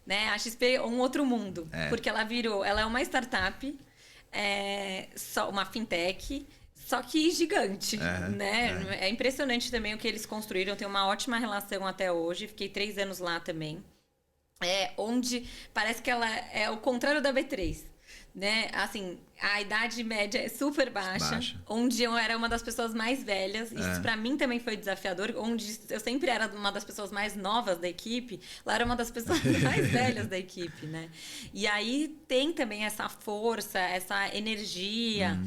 né? A XP é um outro mundo, porque ela é uma startup, só uma fintech, só que gigante, né? É impressionante também o que eles construíram, tem uma ótima relação até hoje, fiquei 3 anos lá também. Onde parece que ela é o contrário da B3. Né? Assim, a idade média é super baixa. Onde eu era uma das pessoas mais velhas. Isso pra mim também foi desafiador. Onde eu sempre era uma das pessoas mais novas da equipe, lá era uma das pessoas mais velhas da equipe, né? E aí tem também essa força, essa energia.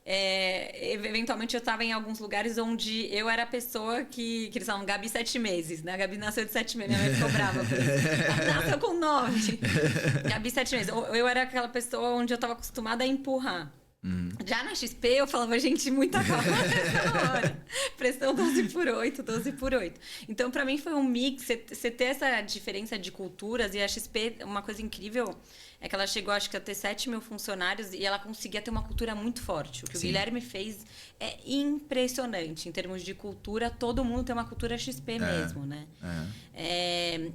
Eventualmente eu estava em alguns lugares onde eu era a pessoa que eles falam Gabi 7 meses, né? A Gabi nasceu de 7 meses, minha mãe ficou brava por isso. Ela nasceu com 9. Gabi 7 meses. Eu era aquela pessoa onde eu estava acostumada a empurrar. Já na XP eu falava, gente, muita calma nessa hora. Pressão 12/8, 12/8. Então, pra mim foi um mix, você ter essa diferença de culturas. E a XP, uma coisa incrível é que ela chegou, acho que a ter 7 mil funcionários e ela conseguia ter uma cultura muito forte. O que o Guilherme fez é impressionante. Em termos de cultura, todo mundo tem uma cultura XP mesmo, né?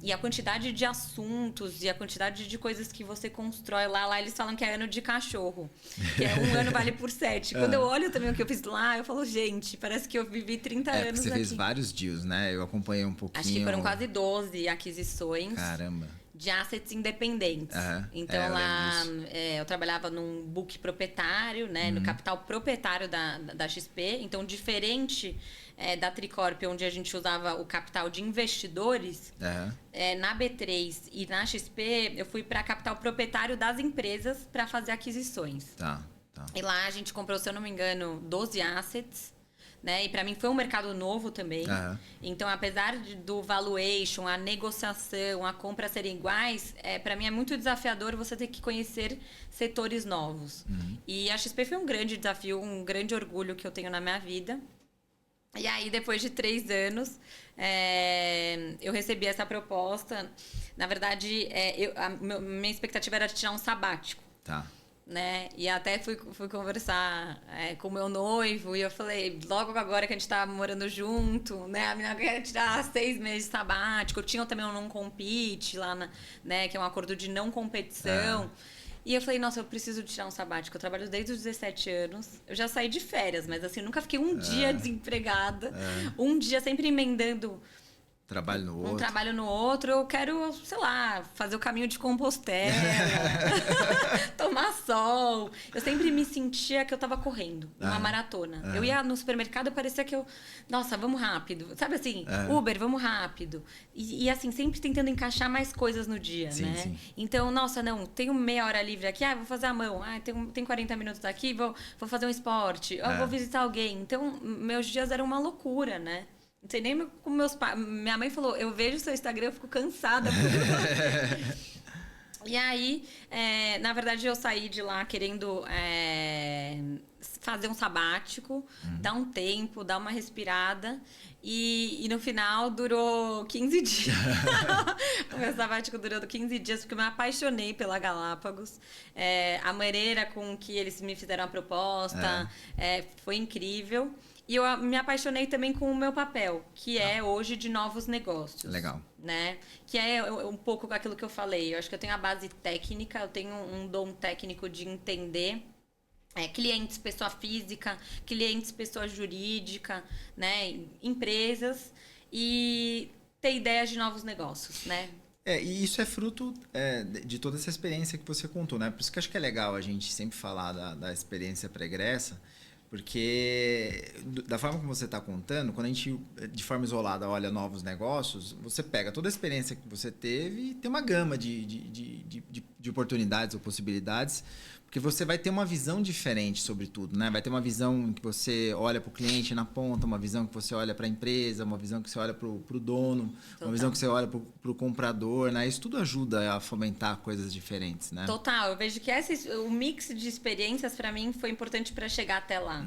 E a quantidade de assuntos e a quantidade de coisas que você constrói lá eles falam que é ano de cachorro. Que é 1 ano vale por 7. Quando eu olho também o que eu fiz lá, eu falo, gente, parece que eu vivi 30 anos você aqui. fez vários deals, né? Eu acompanhei um pouquinho. Acho que foram quase 12 aquisições. Caramba. De assets independentes. Então, lá eu trabalhava num book proprietário, né? No capital proprietário da XP. Então, diferente da Tricorp, onde a gente usava o capital de investidores, na B3 e na XP, eu fui para capital proprietário das empresas para fazer aquisições. Tá. E lá a gente comprou, se eu não me engano, 12 assets. Né? E para mim foi um mercado novo também. Então, apesar do valuation, a negociação, a compra serem iguais, para mim é muito desafiador você ter que conhecer setores novos. E a XP foi um grande desafio, um grande orgulho que eu tenho na minha vida. E aí, depois de 3 anos, eu recebi essa proposta. Na verdade, minha expectativa era de tirar um sabático. Tá. né? E até fui conversar com o meu noivo e eu falei, logo agora que a gente tá morando junto, né? A menina quer tirar 6 meses de sabático. Eu tinha também um não-compete lá, né? Que é um acordo de não competição. E eu falei, nossa, eu preciso tirar um sabático. Eu trabalho desde os 17 anos. Eu já saí de férias, mas assim, nunca fiquei um dia desempregada. Um dia sempre emendando trabalho no outro. Um trabalho no outro, eu quero, sei lá, fazer o caminho de Compostela, tomar sol. Eu sempre me sentia que eu tava correndo, uma maratona. Eu ia no supermercado e parecia que eu... Nossa, vamos rápido. Sabe assim, Uber, vamos rápido. E assim, sempre tentando encaixar mais coisas no dia, sim, né? Sim. Então, nossa, não, tenho meia hora livre aqui, vou fazer a mão. Tem 40 minutos aqui, vou fazer um esporte. Vou visitar alguém. Então, meus dias eram uma loucura, né? Não sei nem como meus pais... Minha mãe falou, eu vejo o seu Instagram, eu fico cansada. E aí, na verdade, eu saí de lá querendo fazer um sabático, dar um tempo, dar uma respirada. E no final durou 15 dias. O meu sabático durou 15 dias, porque eu me apaixonei pela Galápagos. A maneira com que eles me fizeram a proposta foi incrível. E eu me apaixonei também com o meu papel, que é hoje de novos negócios. Legal. Né? Que é um pouco aquilo que eu falei. Eu acho que eu tenho a base técnica, eu tenho um dom técnico de entender clientes, pessoa física, clientes, pessoa jurídica, né? Empresas e ter ideias de novos negócios, né? E isso é fruto de toda essa experiência que você contou, né? Por isso que eu acho que é legal a gente sempre falar da experiência pregressa. Porque da forma como você está contando, quando a gente, de forma isolada, olha novos negócios, você pega toda a experiência que você teve e tem uma gama de oportunidades ou possibilidades, porque você vai ter uma visão diferente sobre tudo, né? Vai ter uma visão que você olha para o cliente na ponta, uma visão que você olha para a empresa, uma visão que você olha para o dono, uma visão que você olha para o comprador, né? Isso tudo ajuda a fomentar coisas diferentes, né? Total, eu vejo que o mix de experiências para mim foi importante para chegar até lá,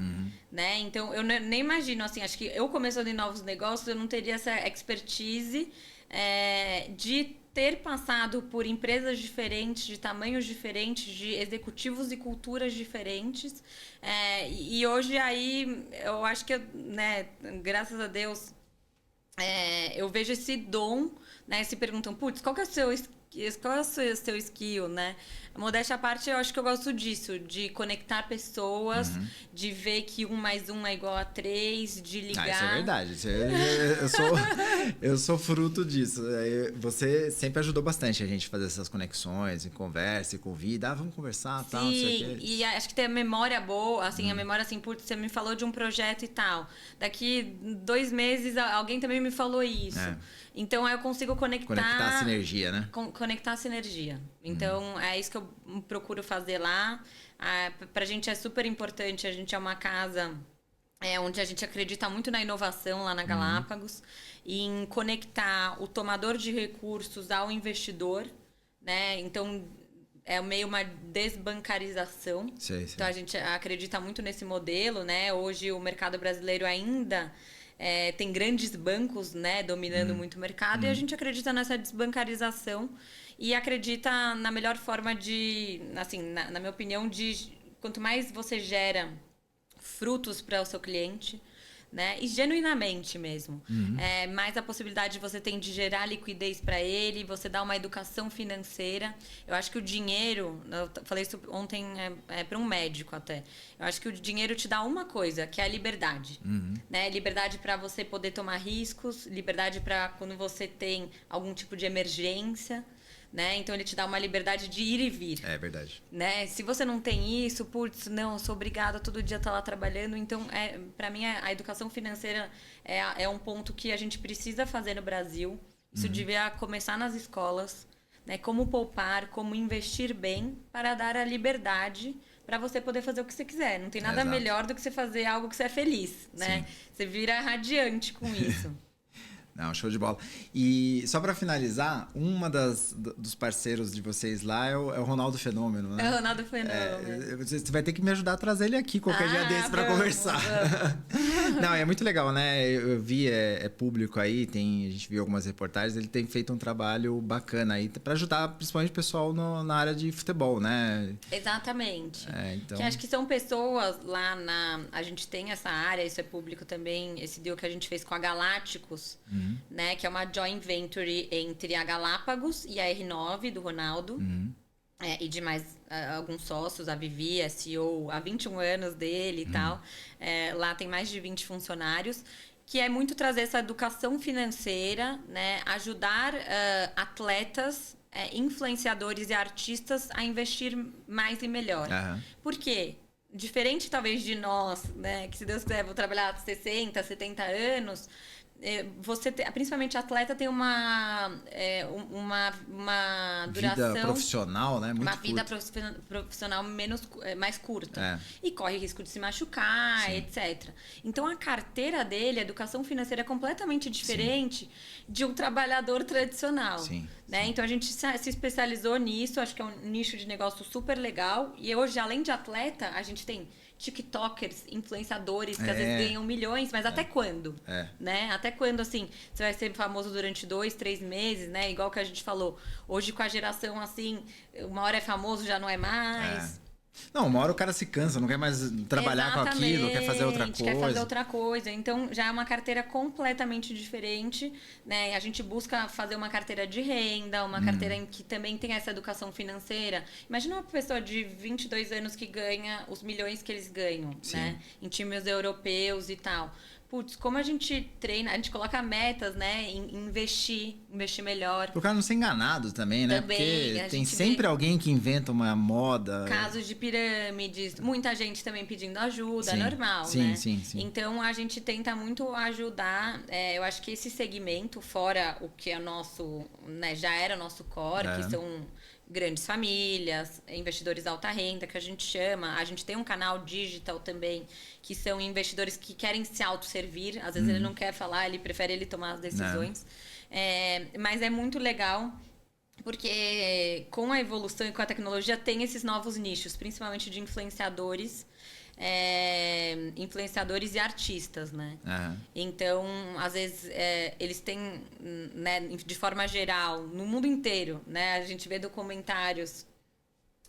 né? Então eu nem imagino, assim, acho que eu começando em novos negócios, eu não teria essa expertise de ter passado por empresas diferentes, de tamanhos diferentes, de executivos e culturas diferentes. E hoje aí, eu acho que, né, graças a Deus, eu vejo esse dom, né? Se perguntam, putz, qual é o seu skill, né? Modéstia à parte, eu acho que eu gosto disso, de conectar pessoas, de ver que 1 mais 1 é igual a 3, de ligar... Isso é verdade. Eu sou fruto disso. Você sempre ajudou bastante a gente a fazer essas conexões, em conversa, e convida, vamos conversar, tal, não sei o quê. E acho que tem a memória boa, assim, a memória assim, putz, você me falou de um projeto e tal. Daqui 2 meses, alguém também me falou isso. Então, aí eu consigo conectar... Conectar a sinergia, né? Conectar a sinergia. Então, é isso que eu procuro fazer lá. Pra gente é super importante. A gente é uma casa onde a gente acredita muito na inovação lá na Galápagos. Em conectar o tomador de recursos ao investidor, né? Então, é meio uma desbancarização. Sei. Então, a gente acredita muito nesse modelo, né? Hoje, o mercado brasileiro ainda... tem grandes bancos, né, dominando muito o mercado, e a gente acredita nessa desbancarização e acredita na melhor forma de, assim, na minha opinião, quanto mais você gera frutos para o seu cliente, né, e genuinamente mesmo, mais a possibilidade você tem de gerar liquidez para ele, você dá uma educação financeira. Eu acho que o dinheiro, eu falei isso ontem para um médico até, eu acho que o dinheiro te dá uma coisa, que é a liberdade, né? Liberdade para você poder tomar riscos, liberdade para quando você tem algum tipo de emergência, né? Então ele te dá uma liberdade de ir e vir. É verdade. Né? Se você não tem isso, putz, não, eu sou obrigada todo dia a estar lá trabalhando. Então, para mim, a educação financeira é um ponto que a gente precisa fazer no Brasil. Isso devia começar nas escolas, né? Como poupar, como investir bem para dar a liberdade para você poder fazer o que você quiser. Não tem nada melhor do que você fazer algo que você é feliz, né? Sim. Você vira radiante com isso. Não, show de bola. E só para finalizar, dos parceiros de vocês lá é o Ronaldo Fenômeno, né? É o Ronaldo Fenômeno. Você vai ter que me ajudar a trazer ele aqui qualquer dia desse para conversar. Vamos. Não, é muito legal, né? Eu vi, é público aí, a gente viu algumas reportagens, ele tem feito um trabalho bacana aí para ajudar principalmente o pessoal na área de futebol, né? Exatamente. Então... Que acho que são pessoas lá a gente tem essa área, isso é público também, esse deal que a gente fez com a Galácticos, né? Que é uma joint venture entre a Galápagos e a R9 do Ronaldo. E de mais alguns sócios, a Vivi, a CEO, há 21 anos dele e tal. Lá tem mais de 20 funcionários. Que é muito trazer essa educação financeira, né? Ajudar atletas, influenciadores e artistas a investir mais e melhor. Por quê? Diferente, talvez, de nós, né? Que, se Deus quiser, vou trabalhar 60, 70 anos... principalmente atleta, tem uma duração... Vida profissional, né? Muito uma vida curta. profissional mais curta. E corre risco de se machucar, Sim. etc. Então, a carteira dele, a educação financeira, é completamente diferente de um trabalhador tradicional. Sim. Né? Então, a gente se especializou nisso. Acho que é um nicho de negócio super legal. E hoje, além de atleta, a gente tem... TikTokers, influenciadores que às vezes ganham milhões, mas até quando? Né? Até quando, assim, você vai ser famoso durante 2, 3 meses, né? Igual que a gente falou. Hoje, com a geração, assim, uma hora é famoso, já não é mais. Não, uma hora o cara se cansa, não quer mais trabalhar com aquilo, quer fazer outra coisa. Quer fazer outra coisa. Então, já é uma carteira completamente diferente, né? A gente busca fazer uma carteira de renda, uma carteira em que também tem essa educação financeira. Imagina uma pessoa de 22 anos que ganha os milhões que eles ganham, né? Em times europeus e tal. Putz, como a gente treina, a gente coloca metas, né? Em investir melhor. Pro cara não ser enganado também, né? Porque tem sempre alguém que inventa uma moda. Casos de pirâmides, muita gente também pedindo ajuda, normal, né? Sim. Então, a gente tenta muito ajudar. Eu acho que esse segmento, fora o que é nosso, né, já era nosso core, que são grandes famílias, investidores alta renda, que a gente chama. A gente tem um canal digital também, que são investidores que querem se autosservir. Às vezes ele não quer falar, ele prefere ele tomar as decisões. Mas é muito legal, porque com a evolução e com a tecnologia tem esses novos nichos, principalmente de influenciadores e artistas, né? Então, às vezes, eles têm, né, de forma geral, no mundo inteiro, né? A gente vê documentários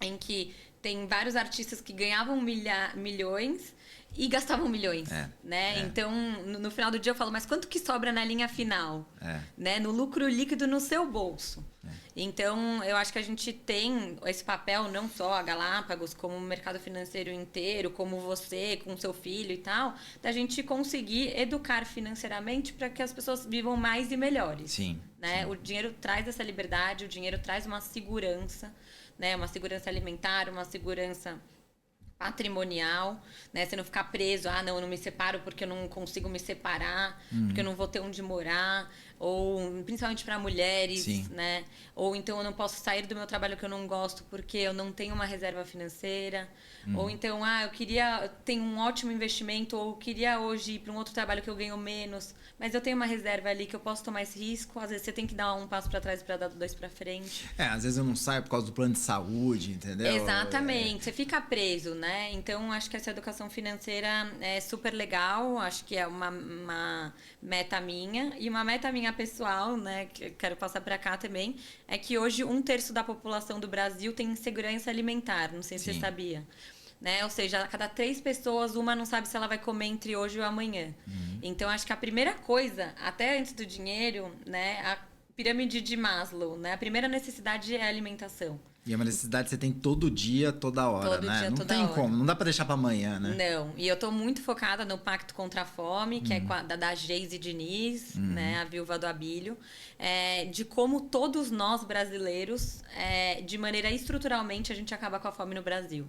em que tem vários artistas que ganhavam milhões e gastavam milhões, né? Então, no final do dia eu falo, mas quanto que sobra na linha final? Né? No lucro líquido no seu bolso. Então, eu acho que a gente tem esse papel, não só a Galápagos, como o mercado financeiro inteiro, como você, com seu filho e tal, da gente conseguir educar financeiramente para que as pessoas vivam mais e melhores. Né? O dinheiro traz essa liberdade, o dinheiro traz uma segurança, né? Uma segurança alimentar, uma segurança patrimonial, né? Você não ficar preso, não, eu não me separo porque eu não consigo me separar, porque eu não vou ter onde morar, ou principalmente para mulheres, né? Ou então eu não posso sair do meu trabalho que eu não gosto porque eu não tenho uma reserva financeira, ou então, eu queria ter um ótimo investimento, ou eu queria hoje ir para um outro trabalho que eu ganho menos, mas eu tenho uma reserva ali que eu posso tomar esse risco. Às vezes você tem que dar um passo para trás para dar 2 para frente. Às vezes eu não saio por causa do plano de saúde, entendeu? Exatamente, você fica preso, né? Então, acho que essa educação financeira é super legal, acho que é uma meta minha, e uma meta minha pessoal, né, que eu quero passar para cá também, é que hoje 1/3 da população do Brasil tem insegurança alimentar, não sei se você sabia. Né? Ou seja, a cada 3 pessoas, uma não sabe se ela vai comer entre hoje ou amanhã. Então, acho que a primeira coisa, até antes do dinheiro, né, a pirâmide de Maslow, né, a primeira necessidade é a alimentação. E é uma necessidade que você tem todo dia, toda hora, todo né? Dia, não toda tem hora. como, não dá pra deixar pra amanhã, né? Não, e eu tô muito focada no Pacto contra a Fome, que é da Geise Diniz, né, a viúva do Abílio, de como todos nós brasileiros, de maneira estruturalmente, a gente acaba com a fome no Brasil.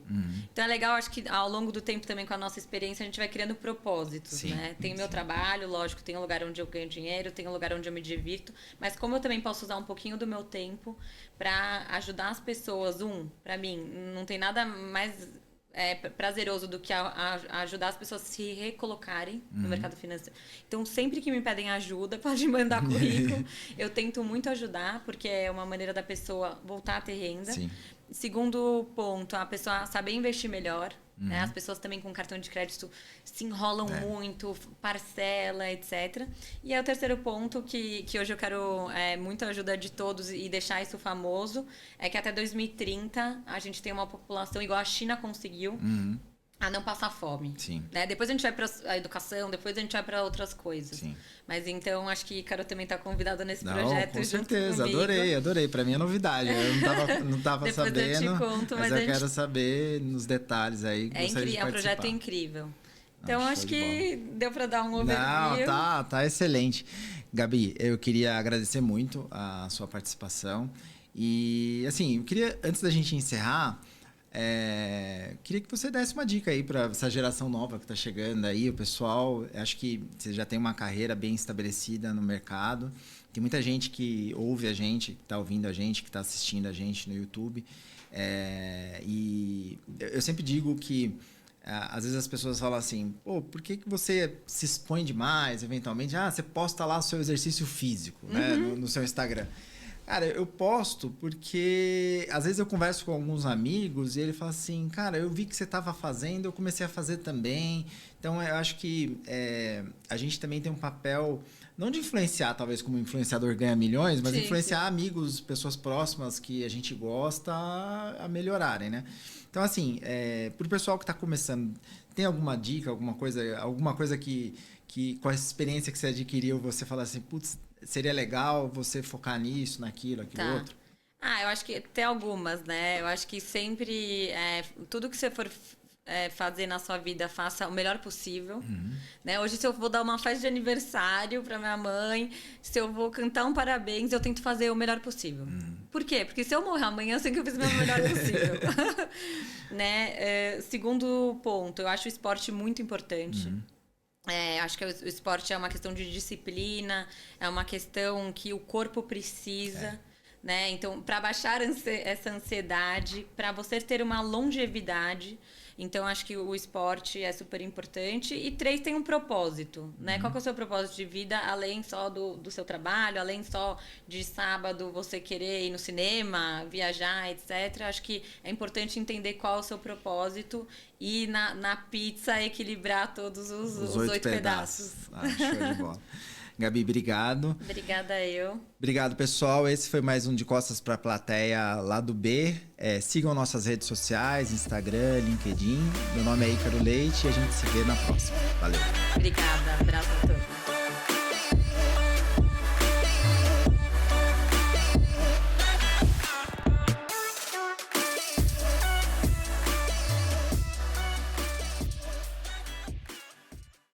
Então é legal, acho que ao longo do tempo também, com a nossa experiência, a gente vai criando propósitos, né? Tem o meu trabalho, lógico, tem um lugar onde eu ganho dinheiro, tem um lugar onde eu me divirto, mas como eu também posso usar um pouquinho do meu tempo para ajudar as pessoas, para mim, não tem nada mais prazeroso do que ajudar as pessoas a se recolocarem no mercado financeiro. Então, sempre que me pedem ajuda, pode mandar currículo. Eu tento muito ajudar, porque é uma maneira da pessoa voltar a ter renda. Sim. Segundo ponto, a pessoa saber investir melhor. Né? As pessoas também com cartão de crédito se enrolam muito, parcela, etc. E aí o terceiro ponto, que hoje eu quero muito a ajuda de todos e deixar isso famoso, é que até 2030 a gente tem uma população igual a China conseguiu, a não passar fome. Sim. Né? Depois a gente vai para a educação, depois a gente vai para outras coisas. Sim. Mas então, acho que Ícaro também está convidado nesse Não, projeto com junto certeza, comigo. adorei. Para mim é novidade, eu não tava Depois sabendo, eu te conto, mas eu quero saber nos detalhes aí. É um projeto incrível. Então, acho que deu para dar um overview. Não, tá excelente. Gabi, eu queria agradecer muito a sua participação. E, assim, eu queria, antes da gente encerrar, queria que você desse uma dica aí para essa geração nova que está chegando aí, o pessoal. Acho que você já tem uma carreira bem estabelecida no mercado. Tem muita gente que ouve a gente, que está ouvindo a gente, que está assistindo a gente no YouTube. E eu sempre digo que às vezes as pessoas falam assim, pô, por que você se expõe demais, eventualmente? Você posta lá o seu exercício físico, né, no seu Instagram. Cara, eu posto porque às vezes eu converso com alguns amigos e ele fala assim, cara, eu vi que você estava fazendo, eu comecei a fazer também. Então, eu acho que a gente também tem um papel, não de influenciar, talvez como influenciador ganha milhões, mas influenciar amigos, pessoas próximas que a gente gosta a melhorarem, né? Então, assim, para o pessoal que está começando, tem alguma dica, alguma coisa que com a experiência que você adquiriu, você fala assim, putz, seria legal você focar nisso, naquilo, outro? Eu acho que tem algumas, né? Eu acho que sempre, tudo que você for fazer na sua vida, faça o melhor possível. Né? Hoje, se eu vou dar uma festa de aniversário para minha mãe, se eu vou cantar um parabéns, eu tento fazer o melhor possível. Por quê? Porque se eu morrer amanhã, eu sei que eu fiz o meu melhor possível. Né? Segundo ponto, eu acho o esporte muito importante. Acho que o esporte é uma questão de disciplina, é uma questão que o corpo precisa, né? Então, para baixar essa ansiedade, para você ter uma longevidade, então acho que o esporte é super importante. E 3, tem um propósito, né? Qual que é o seu propósito de vida, além só do seu trabalho, além só de sábado você querer ir no cinema, viajar, etc. Acho que é importante entender qual é o seu propósito e na pizza equilibrar todos os 8 pedaços. Show de bola. Gabi, obrigado. Obrigada eu. Obrigado, pessoal. Esse foi mais um De Costas para a Plateia Lado B. Sigam nossas redes sociais, Instagram, LinkedIn. Meu nome é Ícaro Leite e a gente se vê na próxima. Valeu. Obrigada. Abraço a todos.